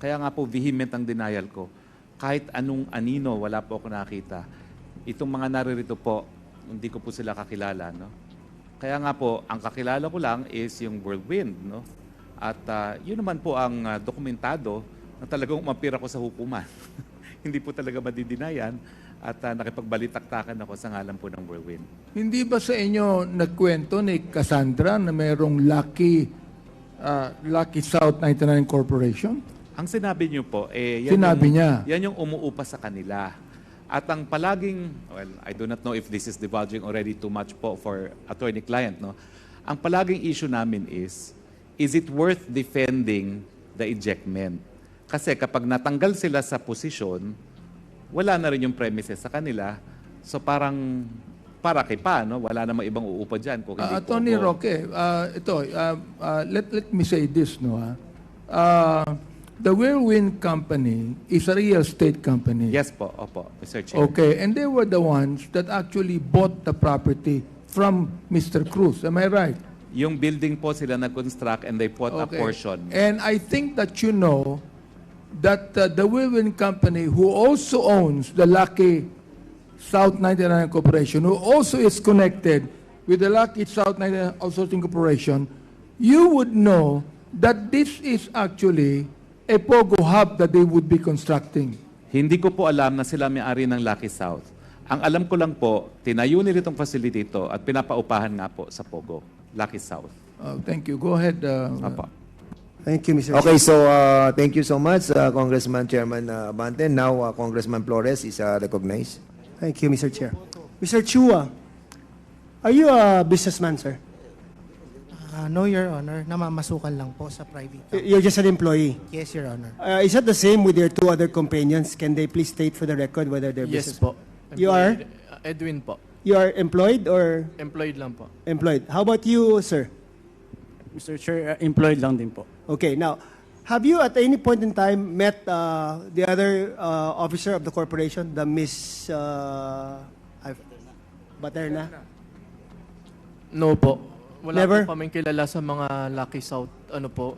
S2: Kaya nga po, vehement ang denial ko. Kahit anong anino, wala po ako nakita. Itong mga naririto po, hindi ko po sila kakilala, no? Kaya nga po, ang kakilala ko lang is yung Whirlwind, no? At yun naman po ang dokumentado na talagang umapir ako sa hukuman. Hindi po talaga madidinayan at nakipagbalitaktakan ako sa ngalan po ng Whirlwind.
S9: Hindi ba sa inyo nagkwento ni Cassandra na mayroong Lucky South 99 Corporation?
S2: Ang sinabi niyo po, yan yung umuupa sa kanila. At ang palaging, well, I do not know if this is divulging already too much po for attorney-client, no? Ang palaging issue namin is it worth defending the ejectment? Kasi kapag natanggal sila sa posisyon, wala na rin yung premises sa kanila. So parang, para kay pa, no? Wala namang ibang uupa dyan. Kung hindi
S9: Attorney Roque, let me say this, no? The Whirlwind Company is a real estate company.
S2: Yes po, opo, Mr. Chair.
S9: Okay, and they were the ones that actually bought the property from Mr. Cruz. Am I right?
S2: Yung building po sila nag-construct and they bought a portion.
S9: And I think that you know that the Whirlwind Company, who also owns the Lucky South 99 Corporation, who also is connected with the Lucky South 99 Outsourcing Corporation, you would know that this is actually a Pogo hub that they would be constructing.
S2: Hindi ko po alam na sila may-ari ng Lucky South. Ang alam ko lang po, tinayo nila itong facility ito at pinapaupahan nga po sa Pogo, Lucky South.
S9: Thank you. Go ahead.
S14: Thank you, Mr.
S4: Okay, so thank you so much, Congressman Chairman Abante. Now, Congressman Flores is recognized.
S14: Thank you, Mr. Chair. Mr. Chua, are you a businessman, sir?
S12: No, Your Honor. Namamasukan lang po sa private company.
S14: You're just an employee?
S12: Yes, Your Honor.
S14: Is that the same with your two other companions? Can they please state for the record whether they're
S11: Yes
S14: business?
S11: po.
S14: You are?
S11: Edwin po.
S14: You are employed or?
S11: Employed lang po.
S14: Employed. How about you, sir?
S10: Mr. Chair, employed lang din po.
S14: Okay, now, have you at any point in time met the other officer of the corporation, the Miss Baterna?
S11: No po. Wala
S14: Never?
S11: po kaming kilala sa mga Lucky South, ano po.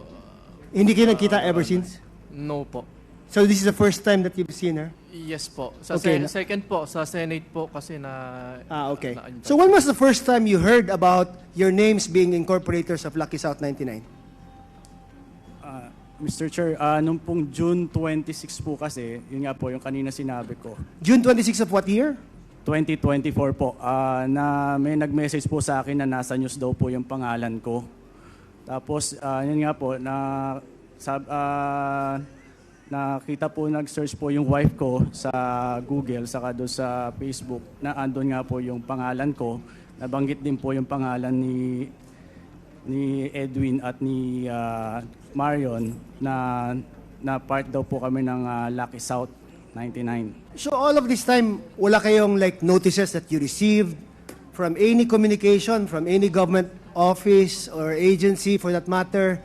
S14: Hindi kayo nagkita ever since?
S11: No po.
S14: So this is the first time that you've seen her?
S11: Yes po. Sa
S14: Okay.
S11: second po, sa Senate po kasi na...
S14: Okay. So when was the first time you heard about your names being incorporators of Lucky South 99?
S10: Mr. Chair, nung pong June 26 po kasi, yun nga po yung kanina sinabi ko.
S14: June 26 of what year?
S10: 2024 po, na may nag-message po sa akin na nasa news daw po yung pangalan ko. Tapos, yun nga po, nakita po, nag-search po yung wife ko sa Google, saka doon sa Facebook, na andun nga po yung pangalan ko. Nabanggit din po yung pangalan ni Edwin at ni Marion na part daw po kami ng Lucky South 99.
S14: So all of this time, wala kayong like notices that you received from any communication, from any government office or agency for that matter,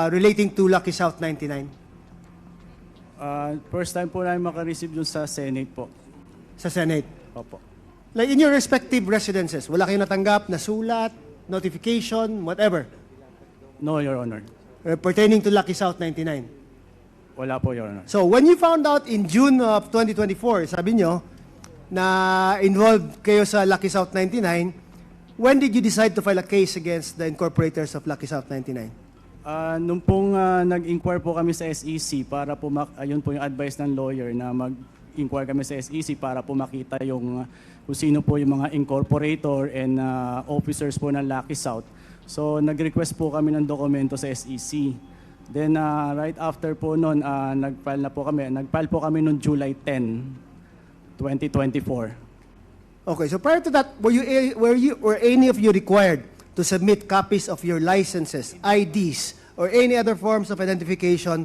S14: relating to Lucky South 99?
S10: First time po namin makareceive dun sa Senate po.
S14: Sa Senate?
S10: Opo.
S14: Like in your respective residences, wala kayong natanggap na sulat, notification, whatever?
S10: No, Your Honor.
S14: Pertaining to Lucky South 99?
S10: Wala po, Your Honor.
S14: So when you found out in June of 2024, sabi nyo, na involved kayo sa Lucky South 99, when did you decide to file a case against the incorporators of Lucky South 99?
S10: Nung pong nag-inquire po kami sa SEC para po, ayun po yung advice ng lawyer na mag-inquire kami sa SEC para po makita yung kung sino po yung mga incorporator and officers po ng Lucky South. So nag-request po kami ng dokumento sa SEC. Then right after po noon, nag-file po kami noong July 10, 2024.
S14: Okay, so prior to that, were any of you required to submit copies of your licenses, IDs, or any other forms of identification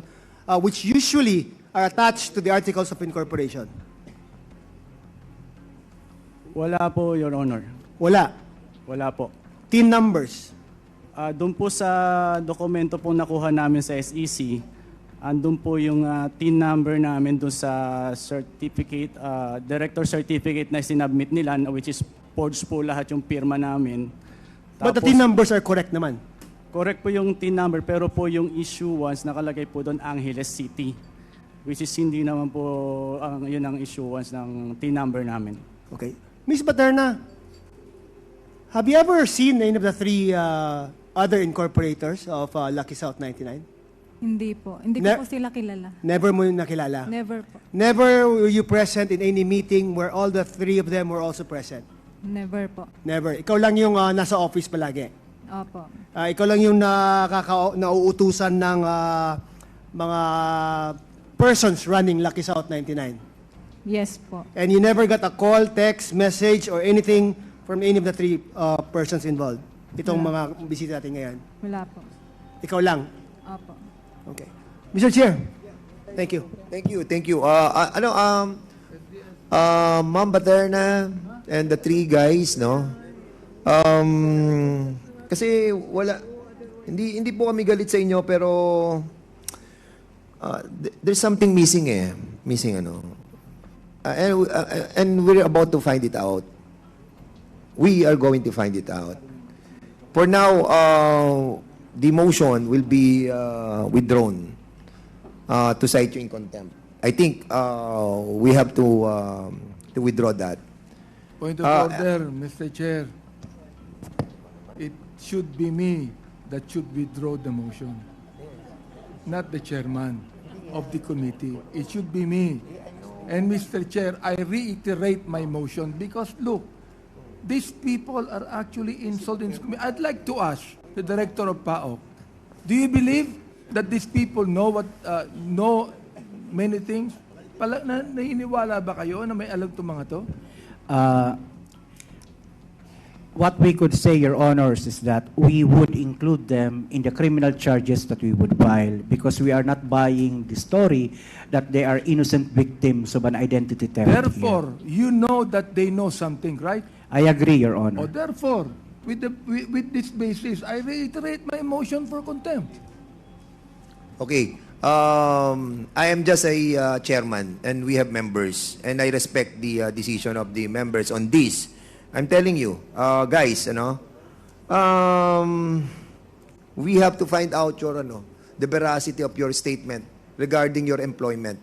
S14: which usually are attached to the articles of incorporation?
S10: Wala po, Your Honor.
S14: Wala?
S10: Wala po.
S14: TIN numbers?
S10: Doon po sa dokumento po nakuha namin sa SEC, andun po yung TIN number namin doon sa certificate, director certificate na sinubmit nila, which is forged po lahat yung pirma namin.
S14: But the TIN numbers are correct naman?
S10: Correct po yung TIN number, pero po yung issuance nakalagay po doon Angeles City, which is hindi naman po yun ang issuance ng TIN number namin.
S14: Okay. Ms. Baterna, have you ever seen any of the three other incorporators of Lucky South 99?
S5: Hindi po. Hindi ko po sila kilala.
S14: Never mo yung nakilala?
S5: Never po.
S14: Never were you present in any meeting where all the three of them were also present?
S5: Never po.
S14: Never. Ikaw lang yung nasa office palagi?
S5: Opo.
S14: Ikaw lang yung nauutusan ng mga persons running Lucky South 99?
S5: Yes po.
S14: And you never got a call, text, message, or anything from any of the three persons involved? Itong mga bisita natin ngayon?
S5: Wala po.
S14: Ikaw lang?
S5: Opo.
S14: Okay. Mr. Chair. Thank you.
S4: Thank you. Ma'am Baterna and the three guys, no? Kasi hindi po kami galit sa inyo, pero there's something missing eh. Missing ano. And we're about to find it out. We are going to find it out. For now, the motion will be withdrawn to cite you in contempt. I think we have to withdraw that.
S9: Point of order, Mr. Chair. It should be me that should withdraw the motion, not the chairman of the committee. It should be me. And Mr. Chair, I reiterate my motion because look, these people are actually insulting this committee. I'd like to ask the director of PAOK, do you believe that these people know many things? Naniniwala ba kayo na may alam itong mga to?
S15: What we could say, Your Honors, is that we would include them in the criminal charges that we would file because we are not buying the story that they are innocent victims of an identity theft.
S9: Therefore, you know that they know something, right?
S15: I agree, Your Honor.
S9: Therefore, with this basis, I reiterate my motion for contempt.
S4: Okay. I am just a chairman and we have members and I respect the decision of the members on this. I'm telling you, guys, we have to find out your the veracity of your statement regarding your employment.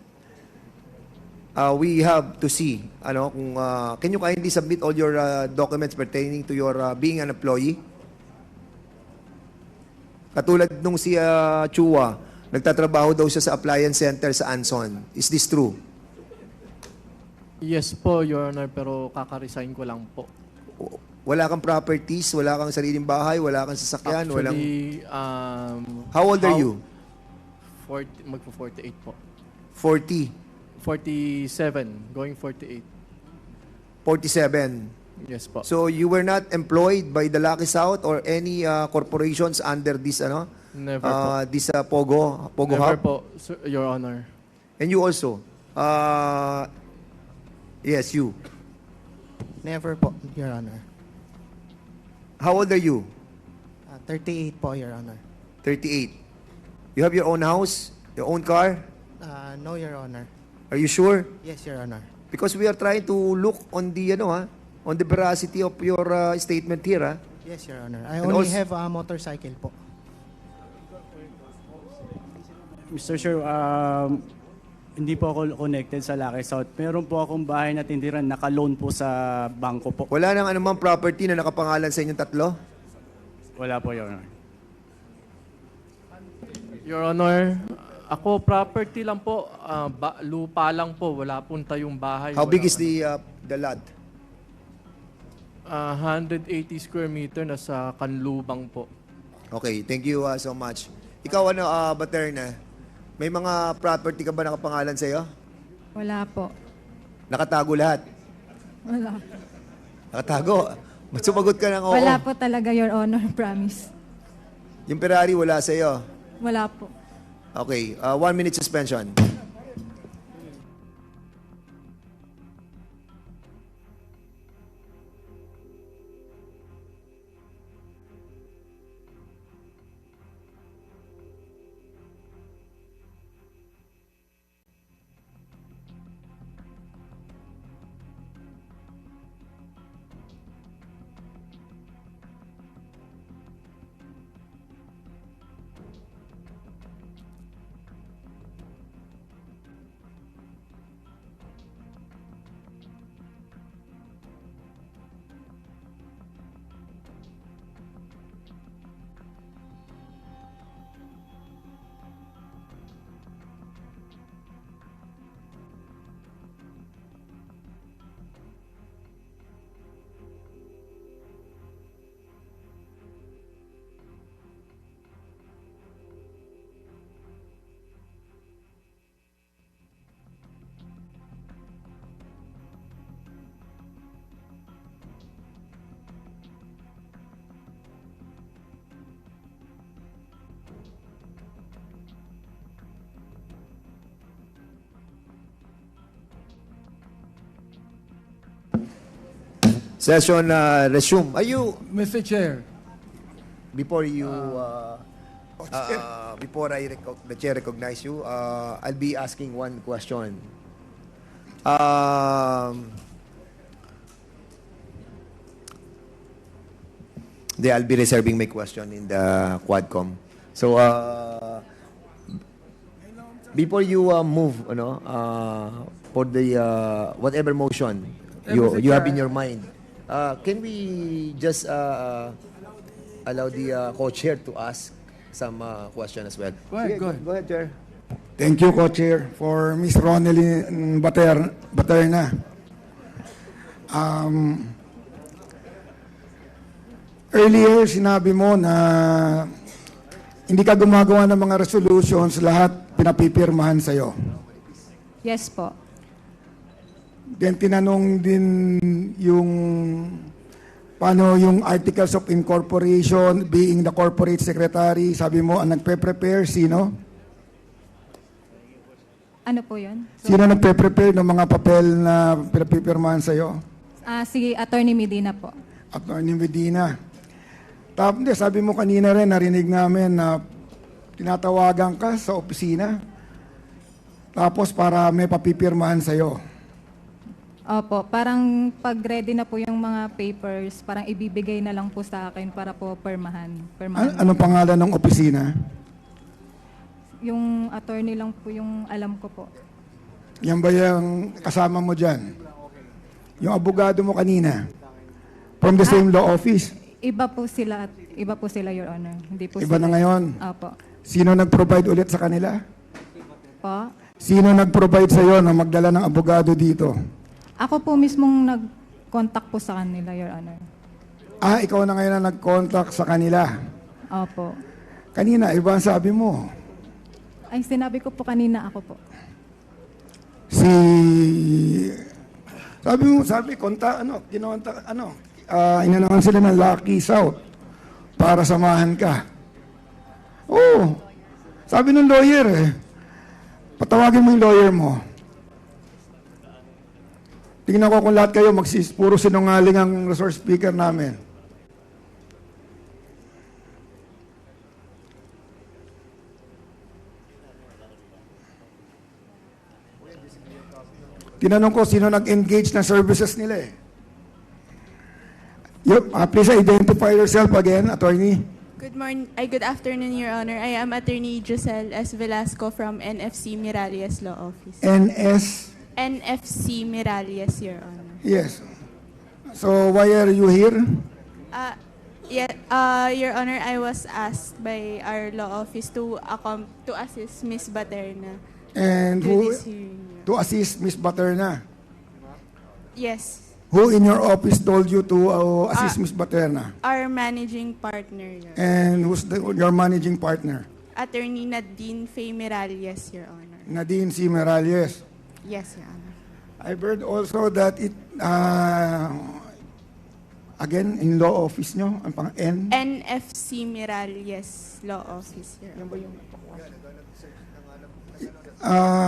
S4: We have to see kung can you kindly submit all your documents pertaining to your being an employee? Katulad nung si Chua, nagtatrabaho daw siya sa appliance center sa Anson. Is this true?
S11: Yes po, Your Honor, pero kaka-resign ko lang po.
S4: Wala kang properties, wala kang sariling bahay, wala kang sasakyan,
S11: Actually,
S4: How old are you?
S11: 40, magpo-48 po.
S4: 40.
S11: 47, going 48.
S4: 47.
S11: Yes po.
S4: So you were not employed by the Lucky South or any corporations under this
S11: Never po.
S4: This Pogo
S11: Never
S4: Hub?
S11: po, Your Honor.
S4: And you also? Yes, you.
S12: Never po, Your Honor.
S4: How old are you?
S12: 38 po, Your Honor.
S4: 38. You have your own house? Your own car?
S12: No, Your Honor.
S4: Are you sure?
S12: Yes, Your Honor.
S4: Because we are trying to look on the on the veracity of your statement here.
S12: Yes, Your Honor. I
S4: And
S12: only
S4: also-
S12: have a motorcycle po.
S10: Mr. Chair, hindi po ako connected sa Lucky South. Meron po akong bahay na tindiran, naka-loan po sa bangko po.
S4: Wala nang anumang property na nakapangalan sa inyong tatlo?
S10: Wala po, Your Honor.
S11: Your Honor, ako property lang po, lupa lang po, wala pong tayong bahay.
S4: How big
S11: wala
S4: is the lot?
S11: 180 square meter na sa Kanlubang po.
S4: Okay, thank you so much. Ikaw Baterna, may mga property ka ba nakapangalan sa iyo?
S5: Wala po.
S4: Nakatago lahat?
S5: Wala.
S4: Nakatago? Sumagot ka ng oo.
S5: Wala po talaga, Your Honor, promise.
S4: Yung Ferrari wala sa iyo?
S5: Wala po.
S4: Okay, 1 minute suspension. Session resume. Are you,
S9: Mr. Chair,
S4: before you, before the chair recognize you, I'll be asking one question. I'll be reserving my question in the Quadcom. So, before you move, for the whatever motion you have in your mind, can we just allow the co-chair to ask some question as well?
S9: Go ahead, go ahead.
S4: Go ahead, Chair.
S16: Thank you, Co-Chair, for Ms. Ronelyn Baterna. Earlier, sinabi mo na hindi ka gumagawa ng mga resolutions, lahat pinapipirmahan sa'yo.
S5: Yes po.
S16: Then tinanong din yung paano yung articles of incorporation, being the corporate secretary, sabi mo, ang nagpe-prepare, sino?
S5: Ano po yun?
S16: Sino nagpe-prepare ng mga papel na pinapipirmahan sa'yo?
S5: Si Attorney Medina po.
S16: Attorney Medina. Hindi, sabi mo kanina rin, narinig namin na tinatawagan ka sa opisina. Tapos para may papipirmahan sa'yo.
S5: Opo, parang pag ready na po yung mga papers, parang ibibigay na lang po sa akin para po permahan.
S16: Anong pangalan ng opisina?
S5: Yung attorney lang po yung alam ko po.
S16: Yan ba yung kasama mo dyan? Yung abogado mo kanina? From the same law office?
S5: Iba po sila, Your Honor. Hindi po
S16: Iba
S5: sila.
S16: na ngayon?
S5: Opo.
S16: Sino nag-provide ulit sa kanila?
S5: Po?
S16: Sino nag-provide sa'yo na magdala ng abogado dito?
S5: Ako po mismong nag-contact po sa kanila, Your Honor.
S16: Ikaw na ngayon na nag-contact sa kanila?
S5: Opo.
S16: Kanina, iba ang sabi mo.
S5: Ay, sinabi ko po kanina ako po.
S16: Inanawan sila ng Lucky South para samahan ka. Oo. Sabi ng lawyer patawagin mo yung lawyer mo. Tingnan ko kung lahat kayo puro sinungaling ang resource speaker namin. Tinanong ko sino nag-engage na services nila Please identify yourself again, attorney.
S17: Good afternoon, Your Honor. I am Attorney Giselle S. Velasco from NFC Miralles Law Office. NFC Miralles, Your Honor.
S16: Yes. So why are you here?
S17: Your Honor, I was asked by our law office to assist Miss Baterna.
S16: And to assist Miss Baterna?
S17: Yes.
S16: Who in your office told you to assist Miss Baterna?
S17: Our managing partner, Your Honor.
S16: And who's your managing partner?
S17: Attorney Nadine Faye Miralles, Your Honor.
S16: Nadine C. Miralles.
S17: Yes, Your Honor.
S16: I've heard also that again, in law office nyo, ang pang N?
S17: NFC Miralles Law Office, Your Honor.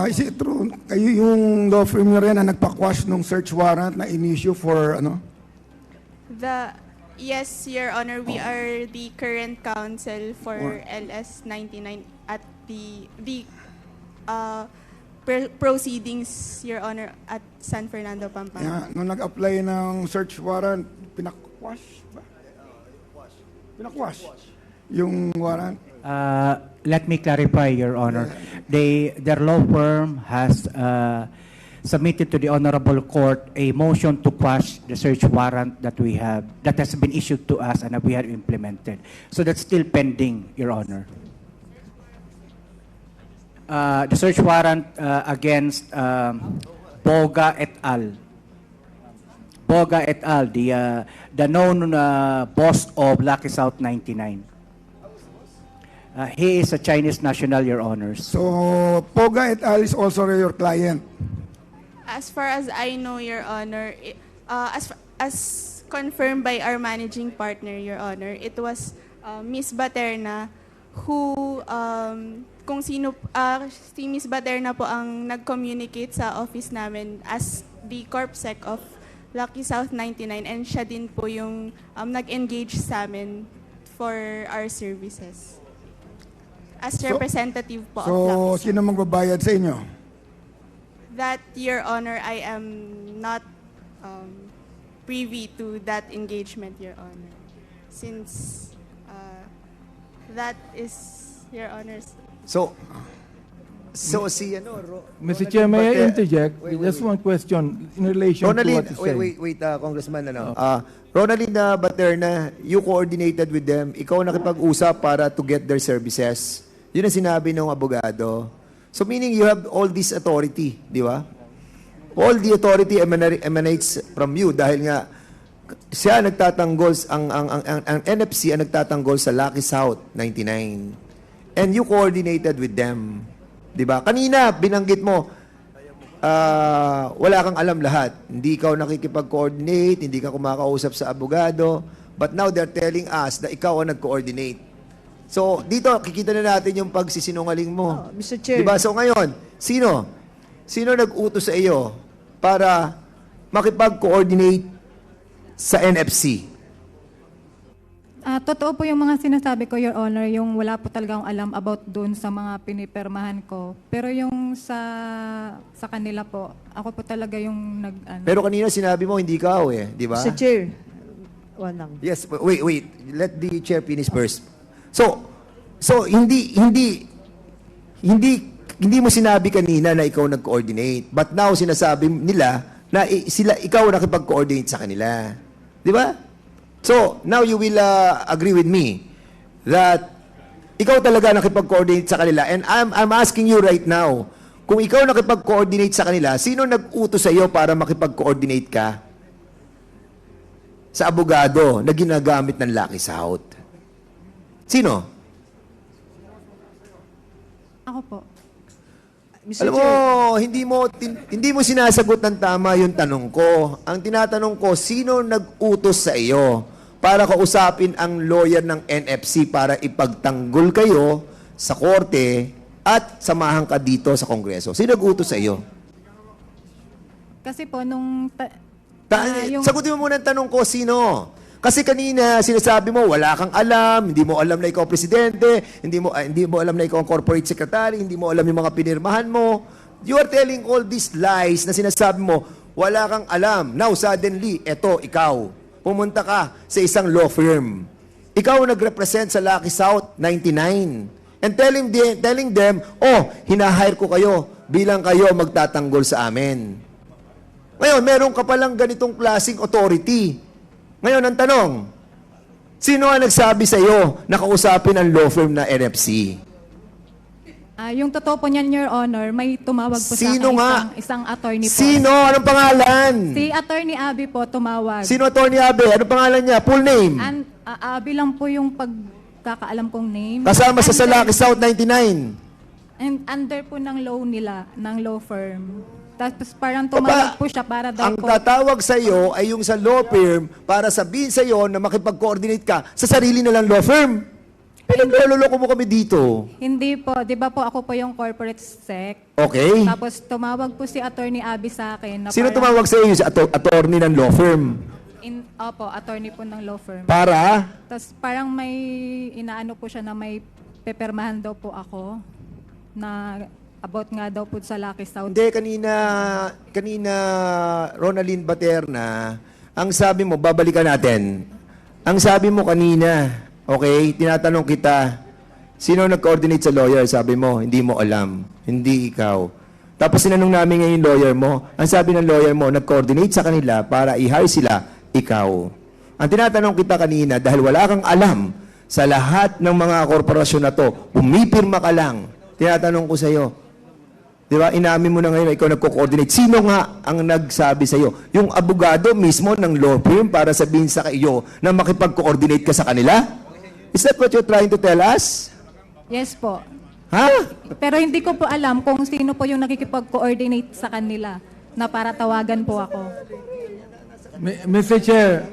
S16: Is it true? Kayo yung law firm nyo rin na nagpa-quash nung search warrant na in-issue for
S17: Yes, Your Honor, we are the current counsel for LS99 at the proceedings, Your Honor, at San Fernando, Pampanga.
S16: Nung nag-apply ng search warrant, pinakwash ba? Pinakwash yung warrant?
S15: Let me clarify, Your Honor. Their law firm has submitted to the Honorable Court a motion to quash the search warrant that we have, that has been issued to us and that we have implemented. So that's still pending, Your Honor. The search warrant against Boga et al. Boga et al., the known boss of Lucky South 99. He is a Chinese national, Your Honors.
S16: So, Poga et al. Is also your client?
S17: As far as I know, Your Honor, as confirmed by our managing partner, Your Honor, it was Miss Baterna who, si Miss Baterna po ang nag-communicate sa office namin as the CorpSec of Lucky South 99, and siya din po yung nag-engage sa amin for our services. As representative po of Lucky South.
S16: Sino magbabayad sa inyo?
S17: That, Your Honor, I am not privy to that engagement, Your Honor. Since that is, Your Honor's...
S4: So
S9: Mr. Chair, may I interject? Just one question in relation to what you said.
S4: Wait, Congressman. Ronaldine Baterna, you coordinated with them. Ikaw nakipag-usap para to get their services. Yun ang sinabi ng abogado. So meaning you have all this authority, di ba? All the authority emanates from you dahil nga siya nagtatanggol, ang NFC ang nagtatanggol sa Lucky South 99. And you coordinated with them. Di ba? Kanina, binanggit mo, wala kang alam lahat. Hindi ikaw nakikipag-coordinate, hindi ka kumakausap sa abogado, but now they're telling us na ikaw ang nag-coordinate. So, dito, kikita na natin yung pagsisinungaling mo.
S14: Mr. Chair.
S4: Diba? So, ngayon, sino nag-utos sa iyo para makipag-coordinate sa NFC?
S5: Totoo po yung mga sinasabi ko, Your Honor, yung wala po talaga akong alam about doon sa mga pinipirmahan ko. Pero yung sa kanila po, ako po talaga yung
S4: Pero kanina sinabi mo, hindi ikaw eh. Di ba?
S18: Mr. Chair, walang.
S4: Yes, wait. Let the chair finish first. So hindi mo sinabi kanina na ikaw nag-coordinate. But now sinasabi nila na ikaw nakipag-coordinate sa kanila. Di ba? So, now you will agree with me that ikaw talaga nakipag-coordinate sa kanila. And I'm asking you right now, kung ikaw nakipag-coordinate sa kanila, sino nag-utos sa iyo para makipag-coordinate ka sa abogado na ginagamit ng Lucky South? Sino?
S5: Ako po.
S4: Alam mo, hindi mo sinasagot ng tama yung tanong ko. Ang tinatanong ko, sino nag-utos sa iyo para kausapin ang lawyer ng NFC para ipagtanggol kayo sa korte at samahan ka dito sa Kongreso? Sino nag-utos sa iyo?
S5: Kasi po, nung...
S4: Sagutin mo muna ang tanong ko, sino? Kasi kanina, sinasabi mo, wala kang alam, hindi mo alam na ikaw presidente, hindi mo alam na ikaw ang corporate secretary, hindi mo alam yung mga pinirmahan mo. You are telling all these lies na sinasabi mo, wala kang alam. Now, suddenly, eto, ikaw. Pumunta ka sa isang law firm. Ikaw nag-represent sa Lucky South 99. And telling them, hinahire ko kayo bilang kayo magtatanggol sa amin. Ngayon, meron ka palang ganitong klaseng authority. Ngayon, ang tanong, sino ang nagsabi sa iyo na kausapin ang law firm na NFC?
S5: Yung totoo po niyan, Your Honor, may tumawag po
S4: Sino
S5: sa akin, isang attorney po.
S4: Sino? Anong pangalan?
S5: Si Attorney Abby po tumawag.
S4: Sino Attorney Abe? Anong pangalan niya? Full name?
S5: Abby lang po yung pagkakaalam kong name.
S4: Kasama sa Lucky South 99.
S5: And under po ng law nila, ng law firm. Tapos parang tumawag po siya para daw
S4: Ang
S5: po.
S4: tatawag sa iyo ay yung sa law firm para sabihin sa iyo na makipag-coordinate ka sa sarili nilang law firm. Pinagloloko mo kami dito.
S5: Hindi po. Di ba po ako po yung corporate sec?
S4: Okay.
S5: Tapos tumawag po si Attorney Abby sa akin. Na
S4: Sino
S5: parang-
S4: tumawag sa iyo? Si attorney ng law firm.
S5: Opo, attorney po ng law firm.
S4: Para?
S5: Tapos parang may inaano po siya na may pepermahan daw po ako na about nga daw po sa Lucky South.
S4: Hindi, kanina Ronaldin Baterna, ang sabi mo, babalikan natin. Ang sabi mo kanina, okay, tinatanong kita, sino nag-coordinate sa lawyer? Sabi mo, hindi mo alam. Hindi ikaw. Tapos sinanong namin ngayon yung lawyer mo, ang sabi ng lawyer mo, nag-coordinate sa kanila para i-hire sila, ikaw. Ang tinatanong kita kanina, dahil wala kang alam sa lahat ng mga korporasyon na to, pumipirma ka lang, tinatanong ko sa iyo, di ba, inamin mo na ngayon na ikaw nagko-coordinate. Sino nga ang nagsabi sa iyo? Yung abogado mismo ng law firm para sabihin sa iyo na makipag-coordinate ka sa kanila? Is that what you're trying to tell us?
S5: Yes po.
S4: Ha?
S5: Pero hindi ko po alam kung sino po yung nakikipag-coordinate sa kanila na para tawagan po ako.
S9: Mr. Chair,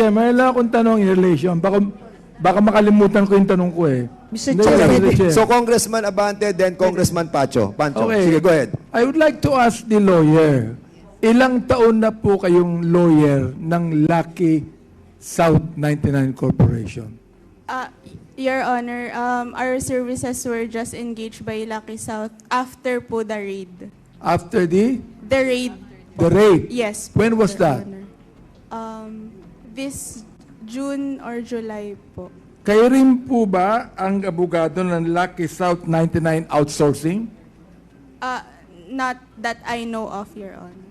S9: may lang akong tanong in relation. Baka makalimutan ko yung tanong ko eh.
S18: Mr.
S4: Okay. So, Congressman Abante, then Congressman Pancho.
S9: Okay.
S4: Sige, go ahead.
S9: I would like to ask the lawyer, ilang taon na po kayong lawyer ng Lucky South 99 Corporation?
S17: Your Honor, our services were just engaged by Lucky South after po the raid.
S9: After the
S17: raid.
S9: The raid?
S17: Yes.
S9: When was
S17: Your
S9: that?
S17: Honor. This June or July po.
S9: Kayo rin po ba ang abogado ng Lucky South 99 Outsourcing?
S17: Not that I know of, Your Honor.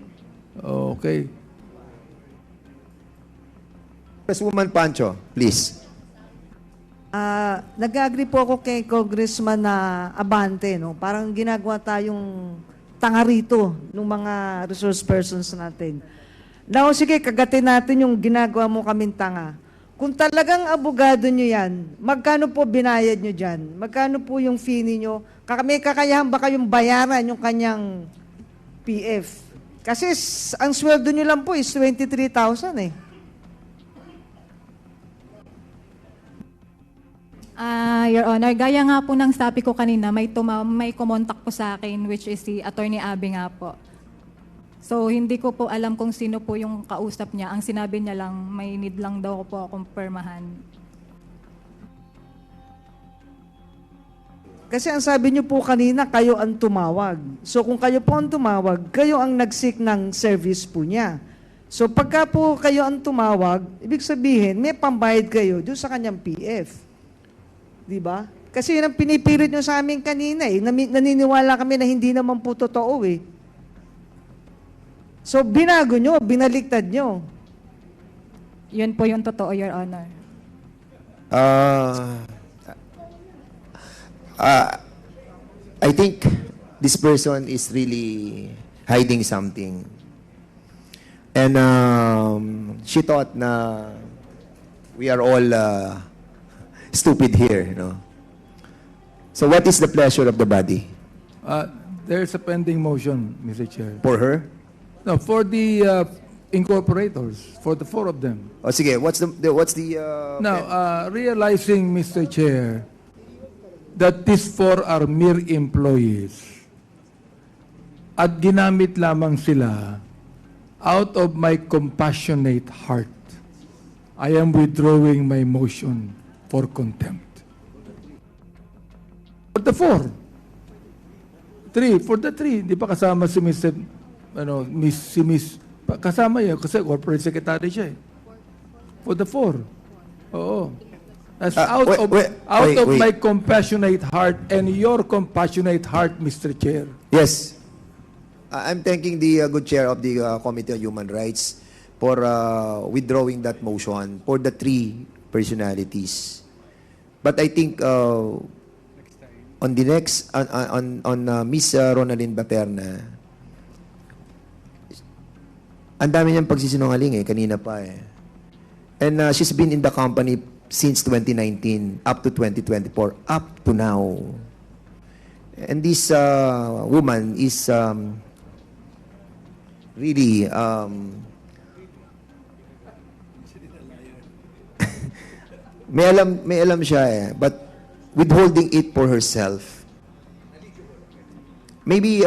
S9: Okay.
S4: Congresswoman Pancho, please.
S18: Nag-agree po ako kay Congressman na Abante, no? Parang ginagawa tayong tanga rito ng mga resource persons natin. Now, sige, kagatin natin yung ginagawa mo kaming tanga. Kung talagang abogado nyo yan, magkano po binayad nyo dyan? Magkano po yung fee ninyo? May kakayahan ba kayong bayaran yung kanyang PF? Kasi ang sweldo nyo lang po is 23,000 eh.
S5: Your Honor, gaya nga po ng sabi ko kanina, may kumontak po sa akin, which is si Attorney Abby nga po. So, hindi ko po alam kung sino po yung kausap niya. Ang sinabi niya lang, may need lang daw po akong permahan.
S18: Kasi ang sabi niyo po kanina, kayo ang tumawag. So kung kayo po ang tumawag, kayo ang nag-seek ng service po niya. So pagka po kayo ang tumawag, ibig sabihin, may pambayad kayo doon sa kanyang PF. Di ba? Kasi yun ang pinipilit nyo sa amin kanina eh. Naniniwala kami na hindi naman po totoo eh. So binago nyo, binaliktad nyo.
S5: Yun po yung totoo, Your Honor.
S4: I think this person is really hiding something. And she thought na we are all stupid here, you know. So what is the pleasure of the body?
S9: There's a pending motion, Mr. Chair.
S4: For her?
S9: No, for the incorporators, for the four of them.
S4: O sige, what's the
S9: Now, realizing, Mr. Chair, that these four are mere employees at ginamit lamang sila out of my compassionate heart, I am withdrawing my motion for contempt. For the four. For the three. Di pa kasama si Mr. Kasama yun kasi corporate secretary siya eh. For the four. Oo. That's out of my compassionate heart and your compassionate heart, Mr. Chair.
S4: Yes. I'm thanking the good chair of the Committee on Human Rights for withdrawing that motion for the three personalities. But I think on the next, on Miss Ronaldine Baterna, ang dami niyang pagsisinungaling eh, kanina pa eh. And she's been in the company since 2019 up to 2024, up to now. And this woman is really may alam siya eh, but withholding it for herself. Maybe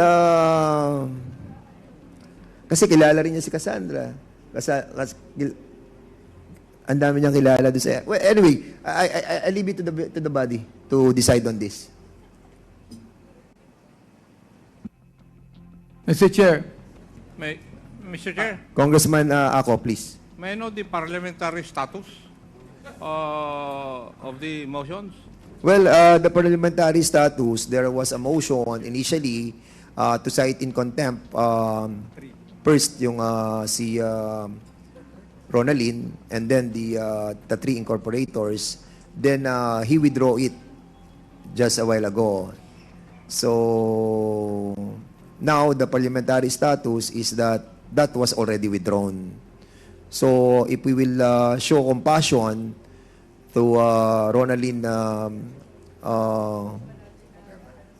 S4: kasi kilala rin niya si Cassandra. Ang dami niyang kilala doon sa... Well, anyway, I leave it to the body to decide on this.
S9: Mr. Chair.
S3: Mr. Chair.
S4: Congressman Ako, please.
S3: May I know the parliamentary status of the motions?
S4: Well, the parliamentary status, there was a motion initially to cite in contempt first yung si Ronaldine and then the three incorporators. Then he withdrew it just a while ago. So now the parliamentary status is that was already withdrawn. So if we will show compassion to Ronaldine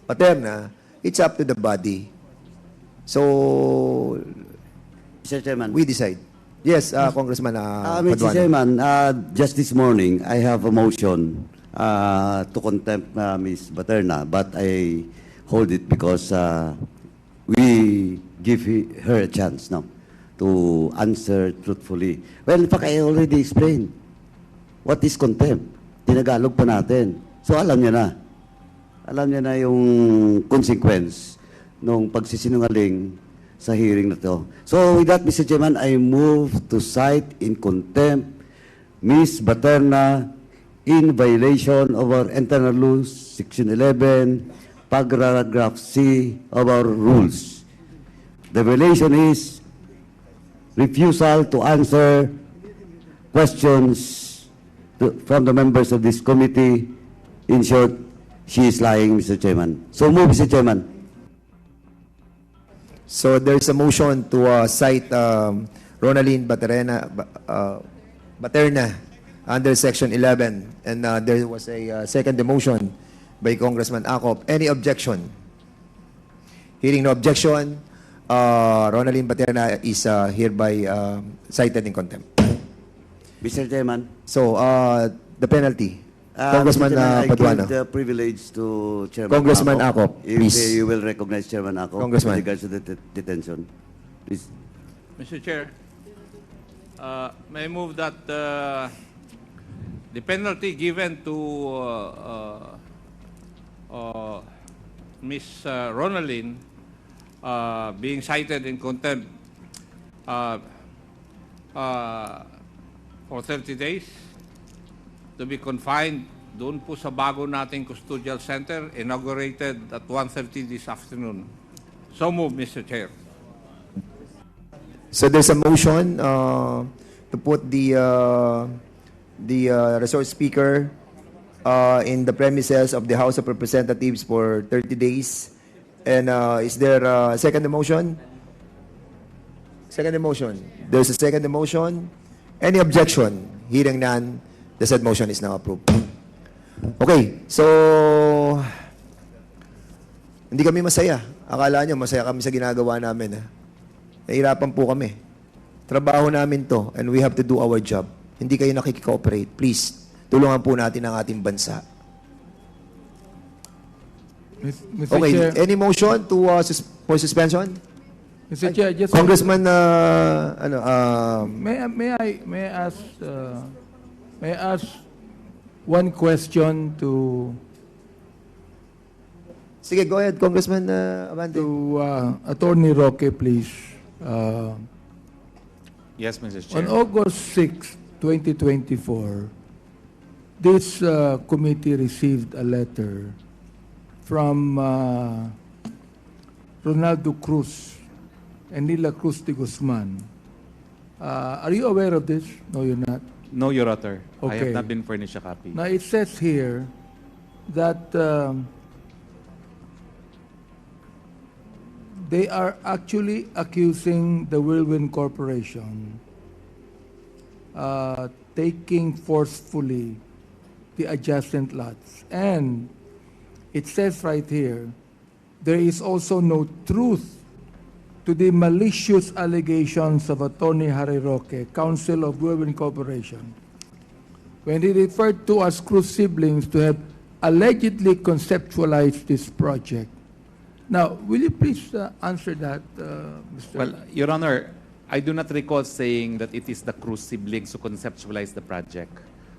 S4: Paterna, it's up to the body. So
S19: Mr. Chairman.
S4: We decide. Yes, Congressman
S19: Mr.
S4: Paduano.
S19: Chairman, just this morning, I have a motion to contempt Ms. Baterna, but I hold it because we give her a chance now to answer truthfully. Well, in fact, I already explained what is contempt. Tinagalog pa natin. So, alam niya na. Alam niya na yung consequence ng pagsisinungaling sa hearing na to. So, with that, Mr. Chairman, I move to cite in contempt Ms. Baterna in violation of our internal rules, Section 11, paragraph C of our rules. The violation is refusal to answer questions from the members of this committee. In short, she is lying, Mr. Chairman. So move, Mr. Chairman.
S4: So there's a motion to cite Ronaldine Baterna under Section 11. And there was a second motion by Congressman Akop. Any objection? Hearing no objection, Ronaldine Baterna is hereby cited in contempt.
S19: Mr. Chairman.
S4: So, the penalty. Congressman Paduano.
S19: I give the privilege to Chairman
S4: Congressman Akop, please.
S19: If you will recognize Chairman Akop
S4: Congressman.
S19: with regards to the detention. Please.
S3: Mr. Chair, may I move that the penalty given to Miss Ronaldin being cited in contempt for 30 days to be confined doon po sa bago nating custodial center, inaugurated at 1:30 this afternoon. So move, Mr. Chair.
S4: So there's a motion to put the resource speaker in the premises of the House of Representatives for 30 days. And is there a second motion? Second motion. There's a second motion. Any objection? Hearing none, the said motion is now approved. Okay, so hindi kami masaya. Akala nyo masaya kami sa ginagawa namin. Nahirapan po kami. Trabaho namin to and we have to do our job. Hindi kayo nakikikooperate. Please, tulungan po natin ang ating bansa.
S9: Mr.
S4: Okay,
S9: Chair,
S4: any motion to for suspension?
S9: Mr. Chair, just
S4: Congressman,
S9: may I ask one question to
S4: Sige, go ahead, Congressman Abante.
S9: To Attorney Roque, please.
S2: Yes, Mr. Chair.
S9: On August 6, 2024, this committee received a letter from Ronaldo Cruz and Nila Cruz de Guzman. Are you aware of this? No, you're not.
S2: No, Your Honor. I
S9: Okay.
S2: have not been furnished a copy.
S9: Now, it says here that they are actually accusing the Whirlwind Corporation taking forcefully the adjacent lots. And it says right here, there is also no truth to the malicious allegations of Attorney Harry Roque, counsel of Whirlwind Corporation, when he referred to us Cruz siblings to have allegedly conceptualized this project. Now, will you please answer that, Mr.
S2: Well, Your Honor, I do not recall saying that it is the Cruz siblings who conceptualized the project.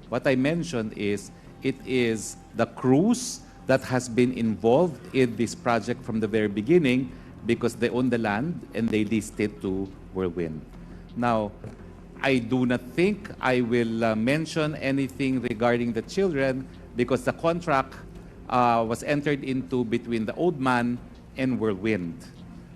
S2: What I mentioned is it is the Cruz that has been involved in this project from the very beginning because they own the land and they leased it to Whirlwind. Now, I do not think I will mention anything regarding the children because the contract was entered into between the old man and Whirlwind.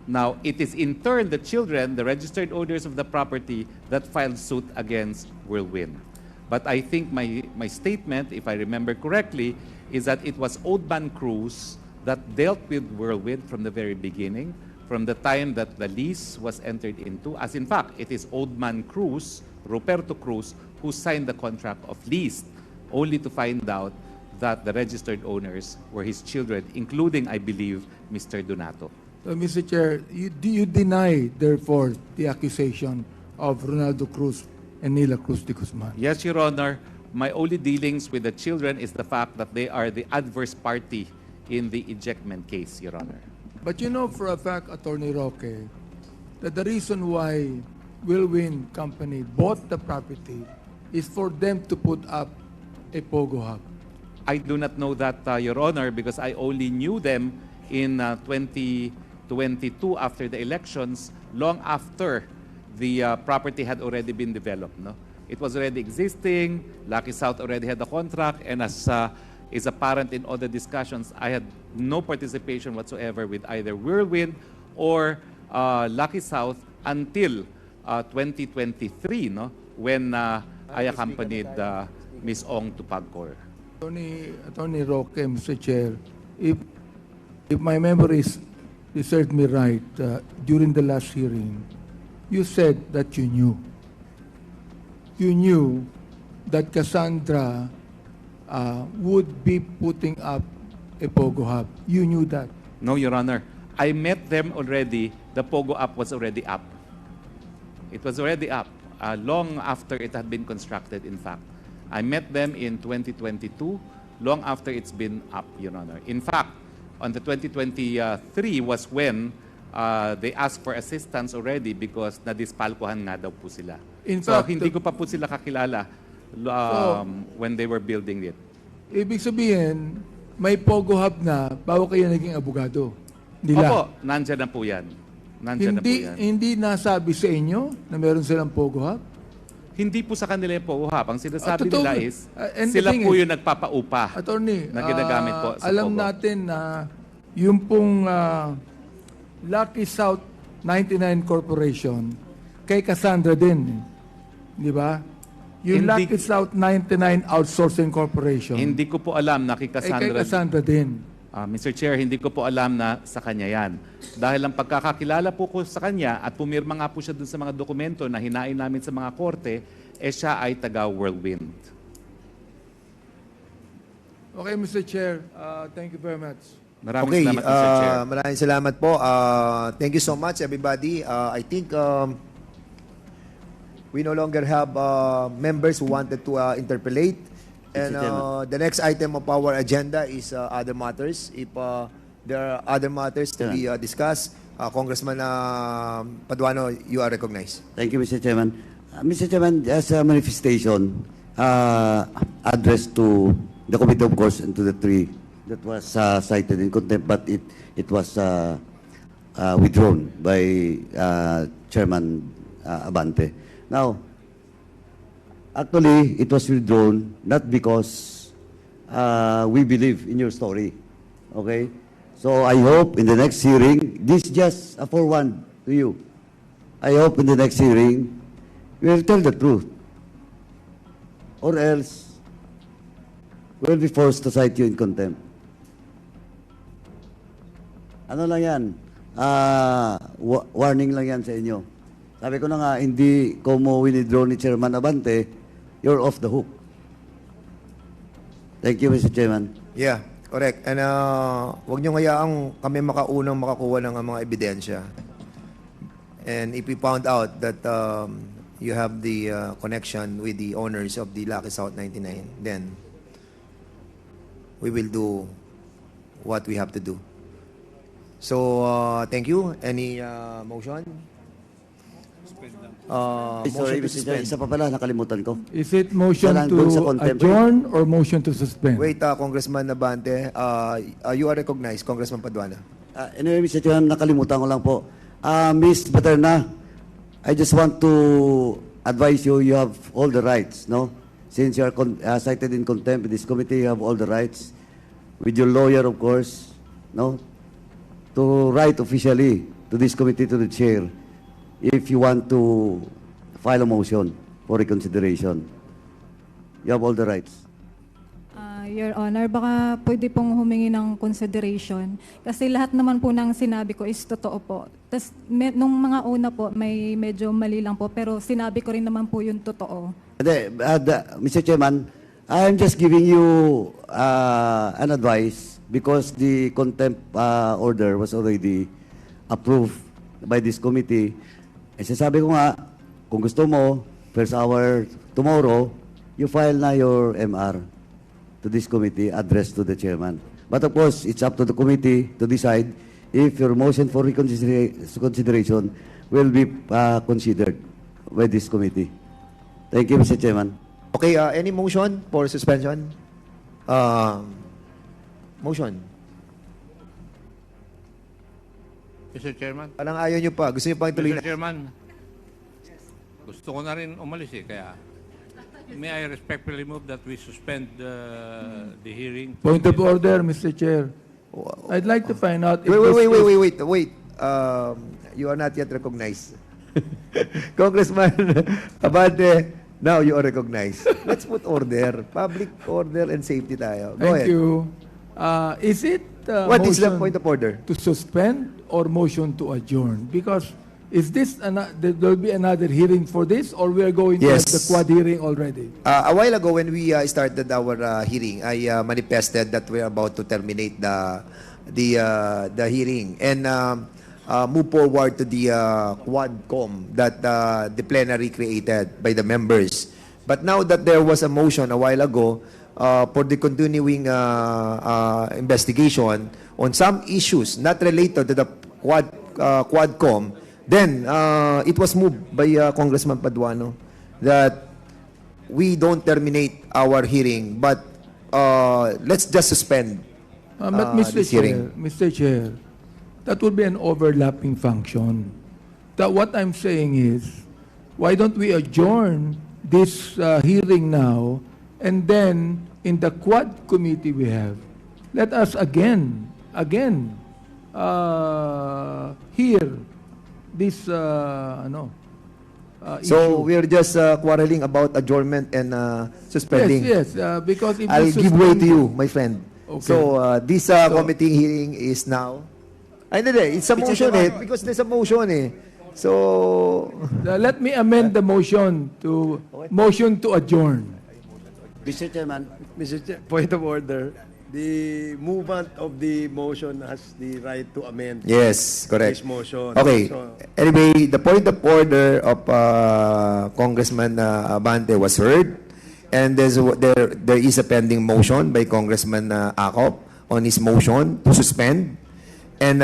S2: Now, it is in turn the children, the registered owners of the property, that filed suit against Whirlwind. But I think my statement, if I remember correctly, is that it was Old Man Cruz that dealt with Whirlwind from the very beginning, from the time that the lease was entered into, as in fact, it is Old Man Cruz, Ruperto Cruz, who signed the contract of lease, only to find out that the registered owners were his children, including, I believe, Mr. Donato.
S9: So, Mr. Chair, do you deny, therefore, the accusation of Ronaldo Cruz and Nila Cruz de Guzman?
S2: Yes, Your Honor. My only dealings with the children is the fact that they are the adverse party in the ejectment case, Your Honor.
S9: But you know for a fact, Attorney Roque, that the reason why Whirlwind Company bought the property is for them to put up a Pogo hub.
S2: I do not know that, Your Honor, because I only knew them in 2022 after the elections, long after the property had already been developed. No? It was already existing, Lucky South already had the contract, and as is apparent in all the discussions, I had no participation whatsoever with either Whirlwind or Lucky South until 2023, no? When I accompanied Ms. Ong to Pagcor.
S9: Attorney Roque, Mr. Chair, if my memory serves me right, during the last hearing, you said that you knew. You knew that Cassandra would be putting up a Pogo hub. You knew that.
S2: No, Your Honor. I met them already. The Pogo up was already up. It was already up, long after it had been constructed, in fact. I met them in 2022, long after it's been up, Your Honor. In fact, on the 2023 was when they asked for assistance already because nadispalkuhan nga daw po sila.
S9: In
S2: so,
S9: fact,
S2: hindi ko pa po sila kakilala when they were building it.
S9: Ibig sabihin, may Pogo Hub na bago kayo naging abogado. Nila.
S2: Opo, nandyan na po yan. Nandyan na po yan.
S9: Hindi nasabi sa inyo na meron silang Pogo Hub?
S2: Hindi po sa kanila yung Pogo Hub. Ang sinasabi
S9: totoo.
S2: nila is,
S9: And the
S2: sila
S9: thing
S2: po
S9: is,
S2: yung nagpapaupa
S9: Attorney,
S2: na ginagamit po sa
S9: alam
S2: Pogo.
S9: natin na yung pong Lucky South 99 Corporation, kay Cassandra din. Di ba? Yung
S2: Hindi-
S9: Lucky South 99 Outsourcing Corporation.
S2: Hindi ko po alam na kay
S9: kay
S2: Cassandra.
S9: Cassandra din.
S2: Mr. Chair, hindi ko po alam na sa kanya yan. Dahil ang pagkakakilala po ko sa kanya at pumirma nga po siya dun sa mga dokumento na hinain namin sa mga korte, siya ay taga-Whirlwind.
S9: Okay, Mr. Chair. Thank you very much.
S2: Maraming salamat, Mr. Chair.
S4: Maraming salamat po. Thank you so much, everybody. I think we no longer have members who wanted to interpolate. And the next item of our agenda is other matters. If there are other matters to be discussed, Congressman Paduano, you are recognized.
S19: Thank you, Mr. Chairman. Mr. Chairman, as a manifestation addressed to the committee, of course, and to the three that was cited in contempt, but it was withdrawn by Chairman Abante. Now, actually, it was withdrawn not because we believe in your story. Okay? So I hope in the next hearing, this is just a forewarn to you. I hope in the next hearing, we will tell the truth. Or else, we will be forced to cite you in contempt. Ano lang yan? Warning lang yan sa inyo. Sabi ko na nga, hindi ko mo withdraw ni Chairman Abante, you're off the hook. Thank you, Mr. Chairman.
S4: Yeah, correct. And wag niyo hayaang kami makaunang makakuha ng mga ebidensya. And if we found out that you have the connection with the owners of the Lucky South 99, then we will do what we have to do. So, thank you. Any motion?
S19: Sorry,
S4: Motion to
S19: Mr. Chair,
S4: suspend.
S19: isa pa pala, nakalimutan ko.
S9: Is it motion
S19: Kailangan doon sa
S9: to
S19: contempt.
S9: adjourn or motion to suspend?
S4: Wait, Congressman Nabante, you are recognized, Congressman Paduano.
S19: Anyway, Mr. Chairman, nakalimutan ko lang po. Ms. Baterna, I just want to advise you, you have all the rights, no? Since you are cited in contempt in this committee, you have all the rights. With your lawyer, of course, no? To write officially to this committee, to the chair, if you want to file a motion for reconsideration. You have all the rights.
S5: Your Honor, baka pwede pong humingi ng consideration. Kasi lahat naman po ng sinabi ko is totoo po. Tapos nung mga una po, may medyo mali lang po. Pero sinabi ko rin naman po yung totoo.
S19: Mr. Chairman, I'm just giving you an advice because the contempt order was already approved by this committee. Sabi ko nga, kung gusto mo, first hour tomorrow, you file na your MR to this committee addressed to the chairman. But of course, it's up to the committee to decide if your motion for reconsideration will be considered by this committee. Thank you, Mr. Chairman.
S4: Okay, any motion for suspension? Motion.
S3: Mr. Chairman.
S4: Parang ayaw nyo pa. Gusto nyo pa ituloy
S3: Mr.
S4: na.
S3: Chairman, gusto ko na rin umalis kaya may I respectfully move that we suspend the hearing.
S9: Point of order, Mr. Chair. I'd like to find out if
S4: Wait. You are not yet recognized. Congressman Abante, now you are recognized. Let's put order. Public order and safety tayo. Go
S9: Thank
S4: ahead.
S9: you. Is it
S4: What is the
S9: motion
S4: point of order?
S9: to suspend or motion to adjourn? Because is this there will be another hearing for this, or we are going to have the quad hearing already?
S4: A while ago, when we started our hearing, I manifested that we are about to terminate the hearing and move forward to the quadcom that the plenary created by the members. But now that there was a motion a while ago for the continuing investigation on some issues not related to the quadcom, then it was moved by Congressman Paduano that we don't terminate our hearing, but let's just suspend
S9: But Mr.
S4: this hearing.
S9: Chair, that would be an overlapping function. That what I'm saying is, why don't we adjourn this hearing now, and then in the Quad Committee we have, let us again hear this
S4: So we are just quarreling about adjournment and suspending.
S9: Yes, because if
S4: I'll
S9: we
S4: give way
S9: suspend-
S4: to you, my friend.
S9: Okay.
S4: So this committee hearing is now. Ay, hindi. It's a motion because there's a motion So
S9: let me amend the motion to adjourn.
S19: Mr. Chairman.
S13: Mr. Chair, point of order. The movement of the motion has the right to amend.
S4: Yes, correct.
S13: This motion.
S4: Okay.
S13: So,
S4: Anyway, the point of order of Congressman Abante was heard, and there is a pending motion by Congressman Acop on his motion to suspend, and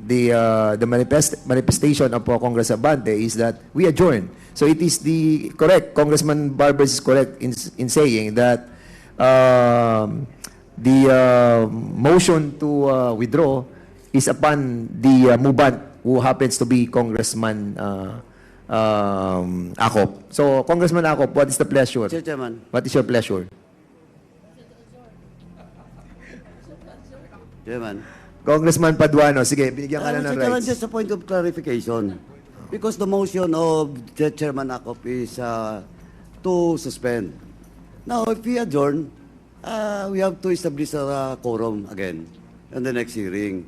S4: the manifestation of Congress Abante is that we adjourn. So it is the correct. Congressman Barbers is correct in saying that the motion to withdraw is upon the movant who happens to be Congressman Acop. So, Congressman Acop, what is the pleasure?
S19: Mr. Chairman.
S4: What is your pleasure?
S19: Chairman.
S4: Congressman Paduano, sige, binigyan ka na ng
S19: Mr. Chairman,
S4: rights.
S19: just a point of clarification. Because the motion of the Chairman Acop is to suspend. Now, if we adjourn, we have to establish a quorum again in the next hearing.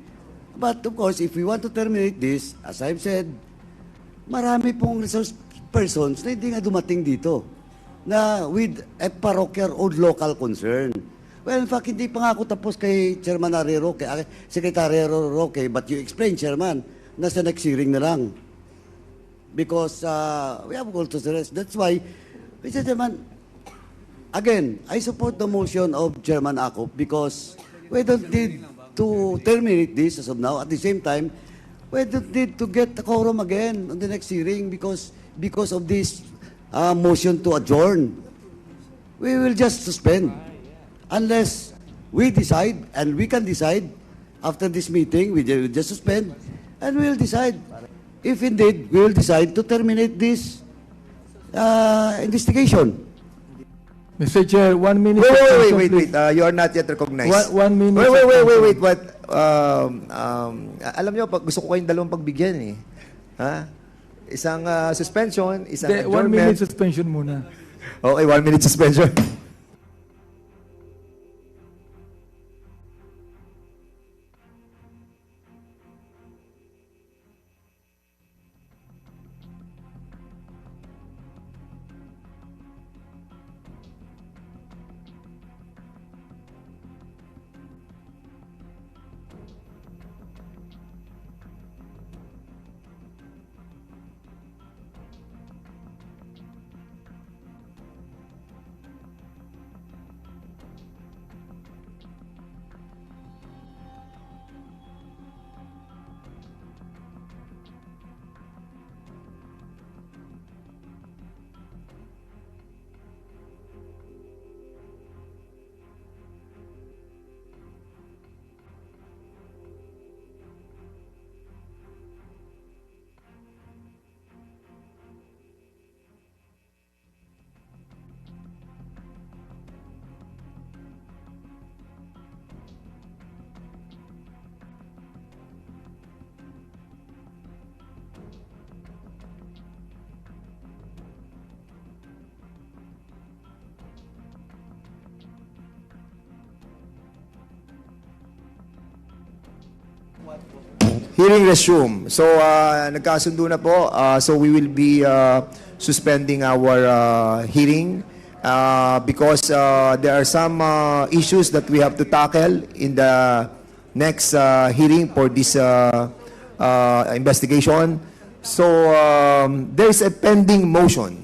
S19: But of course, if we want to terminate this, as I've said, marami pong resource persons na hindi nga dumating dito na with a parochial or local concern. Well, in fact, hindi pa nga ako tapos kay Chairman Roque, Secretary Roque, but you explained, Chairman, na sa next hearing na lang. Because we have goals to the rest. That's why, Mr. Chairman, again, I support the motion of Chairman Acop because we don't need to terminate this as of now. At the same time, we don't need to get the quorum again on the next hearing because of this motion to adjourn. We will just suspend unless we decide, and we can decide after this meeting, we will just suspend and we will decide. If indeed we will decide to terminate this investigation.
S9: Mr. Chair, 1 minute.
S4: Wait. You are not yet recognized.
S9: One minute.
S4: Wait. What? Alam nyo, gusto ko kayong dalawang pagbigyan Ha? Isang suspension, isang adjournment.
S9: 1 minute suspension muna.
S4: Okay, 1 minute suspension. Hearing resume. So, nagkasundo na po. So, we will be suspending our hearing because there are some issues that we have to tackle in the next hearing for this investigation. So, there is a pending motion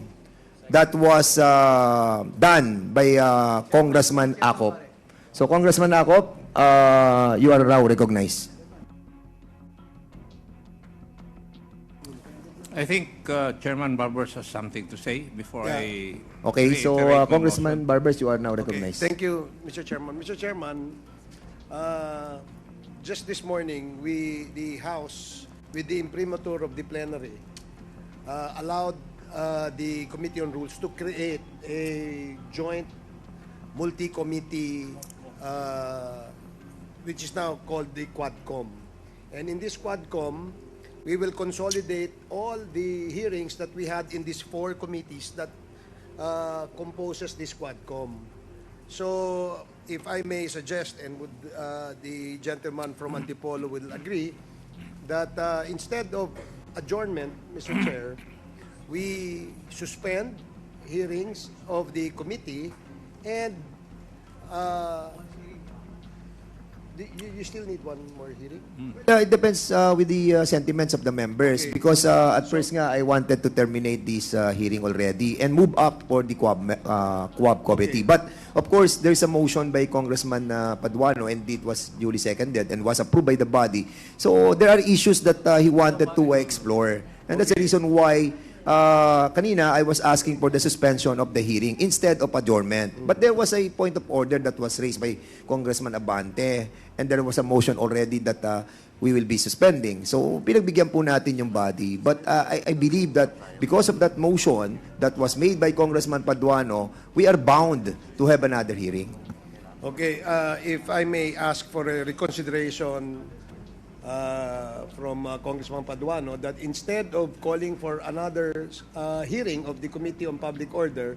S4: that was done by Congressman Acop. So, Congressman Acop, you are now recognized.
S3: I think Chairman Barbers has something to say before I
S4: Okay, so
S3: reiterate my
S4: Congressman
S3: motion.
S4: Barbers, you are now recognized.
S13: Thank you, Mr. Chairman. Mr. Chairman, just this morning, the House, with the imprimatur of the plenary, allowed the Committee on Rules to create a joint multi-committee, which is now called the Quadcom. And in this Quadcom, we will consolidate all the hearings that we had in these 4 committees that composes this Quadcom. So, if I may suggest, and would the gentleman from Antipolo will agree, that instead of adjournment, Mr. Chair, we suspend hearings of the committee and you still need one more hearing?
S4: It depends with the sentiments of the members. Okay. Because at first nga, I wanted to terminate this hearing already and move up for the QUAP committee. Okay. But of course, there's a motion by Congressman Paduano, and it was duly seconded and was approved by the body. So there are issues that he wanted to explore. And that's the reason why kanina I was asking for the suspension of the hearing instead of adjournment. But there was a point of order that was raised by Congressman Abante, and there was a motion already that we will be suspending. So pinagbigyan po natin yung body. But I believe that because of that motion that was made by Congressman Paduano, we are bound to have another hearing.
S13: Okay, if I may ask for a reconsideration from Congressman Paduano, that instead of calling for another hearing of the Committee on Public Order,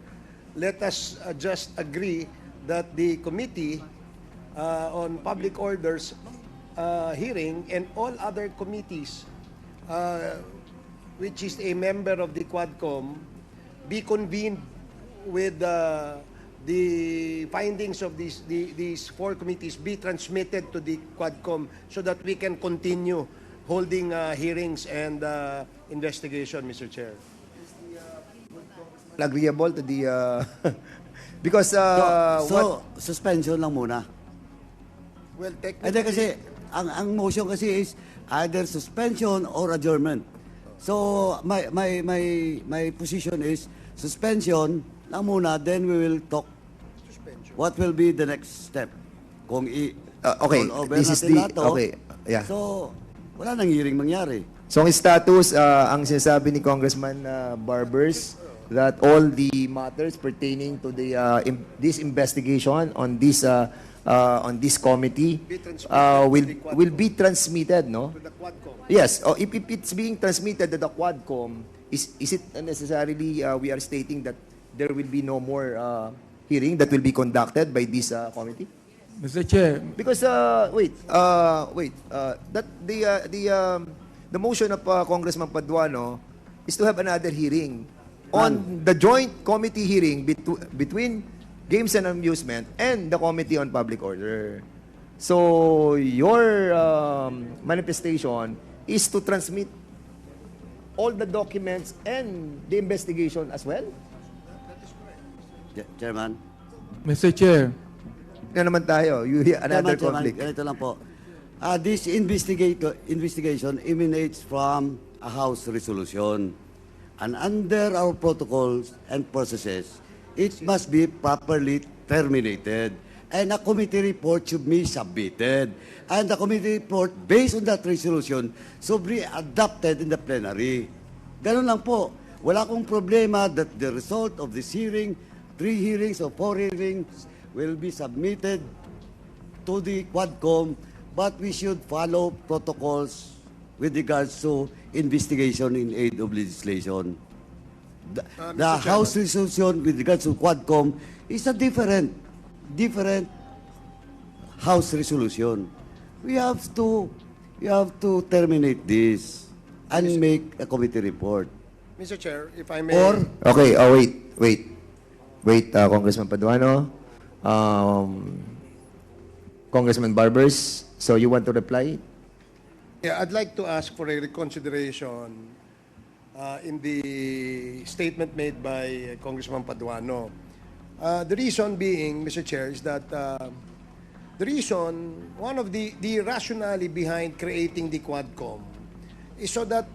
S13: let us just agree that the Committee on Public Orders hearing and all other committees which is a member of the Quadcom be convened with the findings of these 4 committees be transmitted to the Quadcom so that we can continue holding hearings and investigation, Mr. Chair.
S4: Agreeable to the because
S19: suspension lang muna.
S13: Well,
S19: technically kasi ang motion kasi is either suspension or adjournment. So my position is suspension lang muna, then we will talk what will be the next step. Kung
S4: okay, this is the okay. Yeah.
S19: So wala nang hearing mangyari.
S4: So ang status, ang sinasabi ni Congressman Barbers, that all the matters pertaining to the this investigation on this committee will be transmitted, no?
S13: To the Quadcom.
S4: Yes. If it's being transmitted to the Quadcom, is it necessarily we are stating that there will be no more hearing that will be conducted by this committee?
S9: Mr. Chair.
S4: Because that the motion of Congressman Paduano is to have another hearing on the joint committee hearing between Games and Amusement and the Committee on Public Order. So your manifestation is to transmit all the documents and the investigation as well?
S19: Chairman.
S9: Mr. Chair.
S4: Yan naman tayo. Another conflict.
S19: Ganito lang po. This investigation emanates from a House resolution. And under our protocols and processes, it must be properly terminated. And a committee report should be submitted. And the committee report, based on that resolution, should be adopted in the plenary. Ganun lang po. Wala akong problema that the result of this hearing, 3 hearings or 4 hearings, will be submitted to the Quadcom, but we should follow protocols with regards to investigation in aid of legislation. The House resolution with regards to Quadcom is a different House resolution. We have to terminate this and make a committee report.
S13: Mr. Chair, if I may.
S4: Okay, wait, Congressman Paduano. Congressman Barbers, so you want to reply?
S13: Yeah, I'd like to ask for a reconsideration in the statement made by Congressman Paduano. The reason being, Mr. Chair, is that one of the rationale behind creating the Quadcom is so that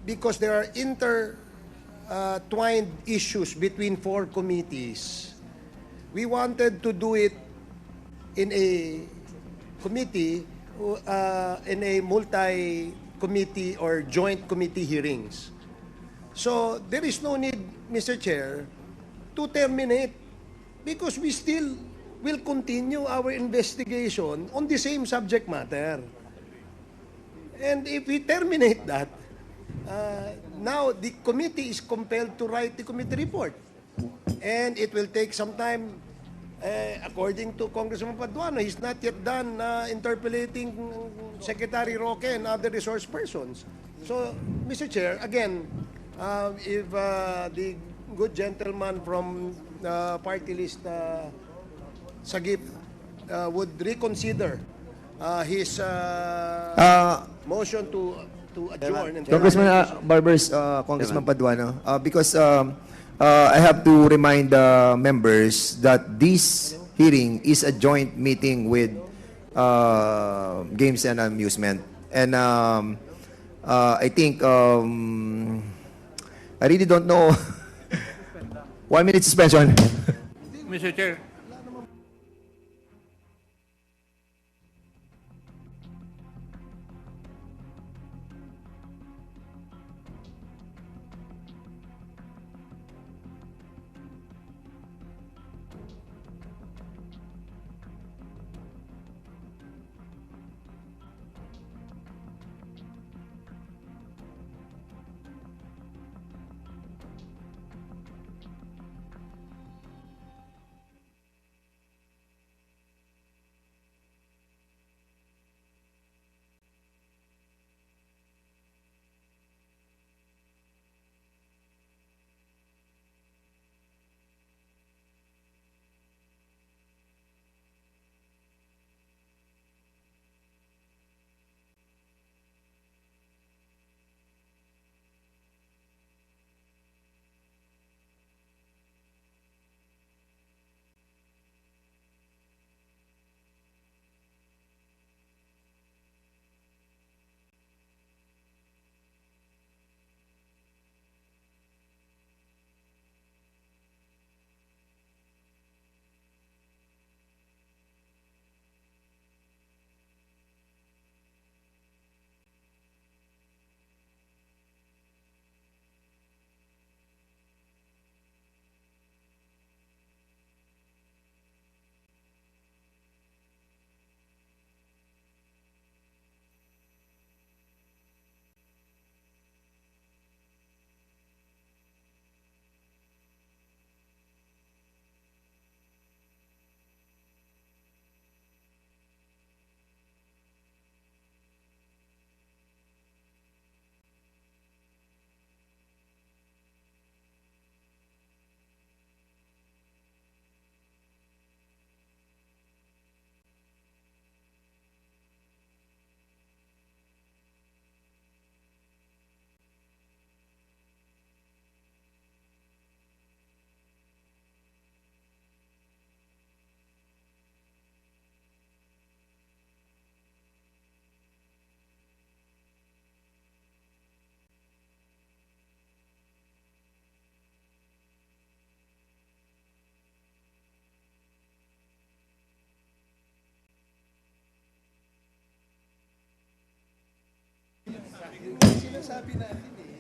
S13: because there are intertwined issues between 4 committees, we wanted to do it in a committee, in a multi-committee or joint committee hearings. So there is no need, Mr. Chair, to terminate because we still will continue our investigation on the same subject matter. And if we terminate that, now the committee is compelled to write the committee report. And it will take some time, according to Congressman Paduano, he's not yet done interpolating Secretary Roque and other resource persons. So, Mr. Chair, again, if the good gentleman from party list, Sagip, would reconsider his motion to adjourn.
S4: Congressman Barbers, Congressman Paduano, because I have to remind members that this hearing is a joint meeting with Games and Amusement. And I think, I really don't know. 1 minute suspension.
S3: Mr. Chair.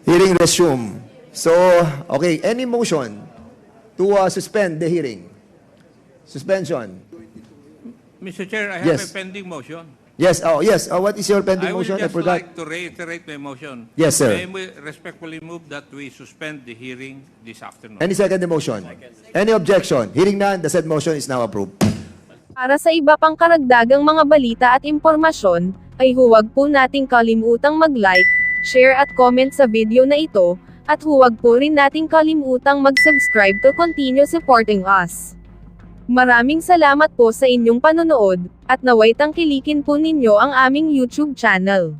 S4: Hearing resume. So, okay, any motion to suspend the hearing? Suspension.
S3: Mr. Chair, I have
S4: Yes.
S3: a pending motion.
S4: Yes, yes. What is your pending motion? I
S3: I would just
S4: forgot.
S3: like to reiterate my motion.
S4: Yes, sir.
S3: May I respectfully move that we suspend the hearing this afternoon.
S4: Any second the motion? Any objection? Hearing none, the said motion is now approved.
S20: Para sa iba pang karagdagang mga balita at impormasyon, ay huwag po nating kalimutang mag-like, share at comment sa video na ito, at huwag po rin nating kalimutang mag-subscribe to continue supporting us. Maraming salamat po sa inyong panonood, at naway tangkilikin po ninyo ang aming YouTube channel.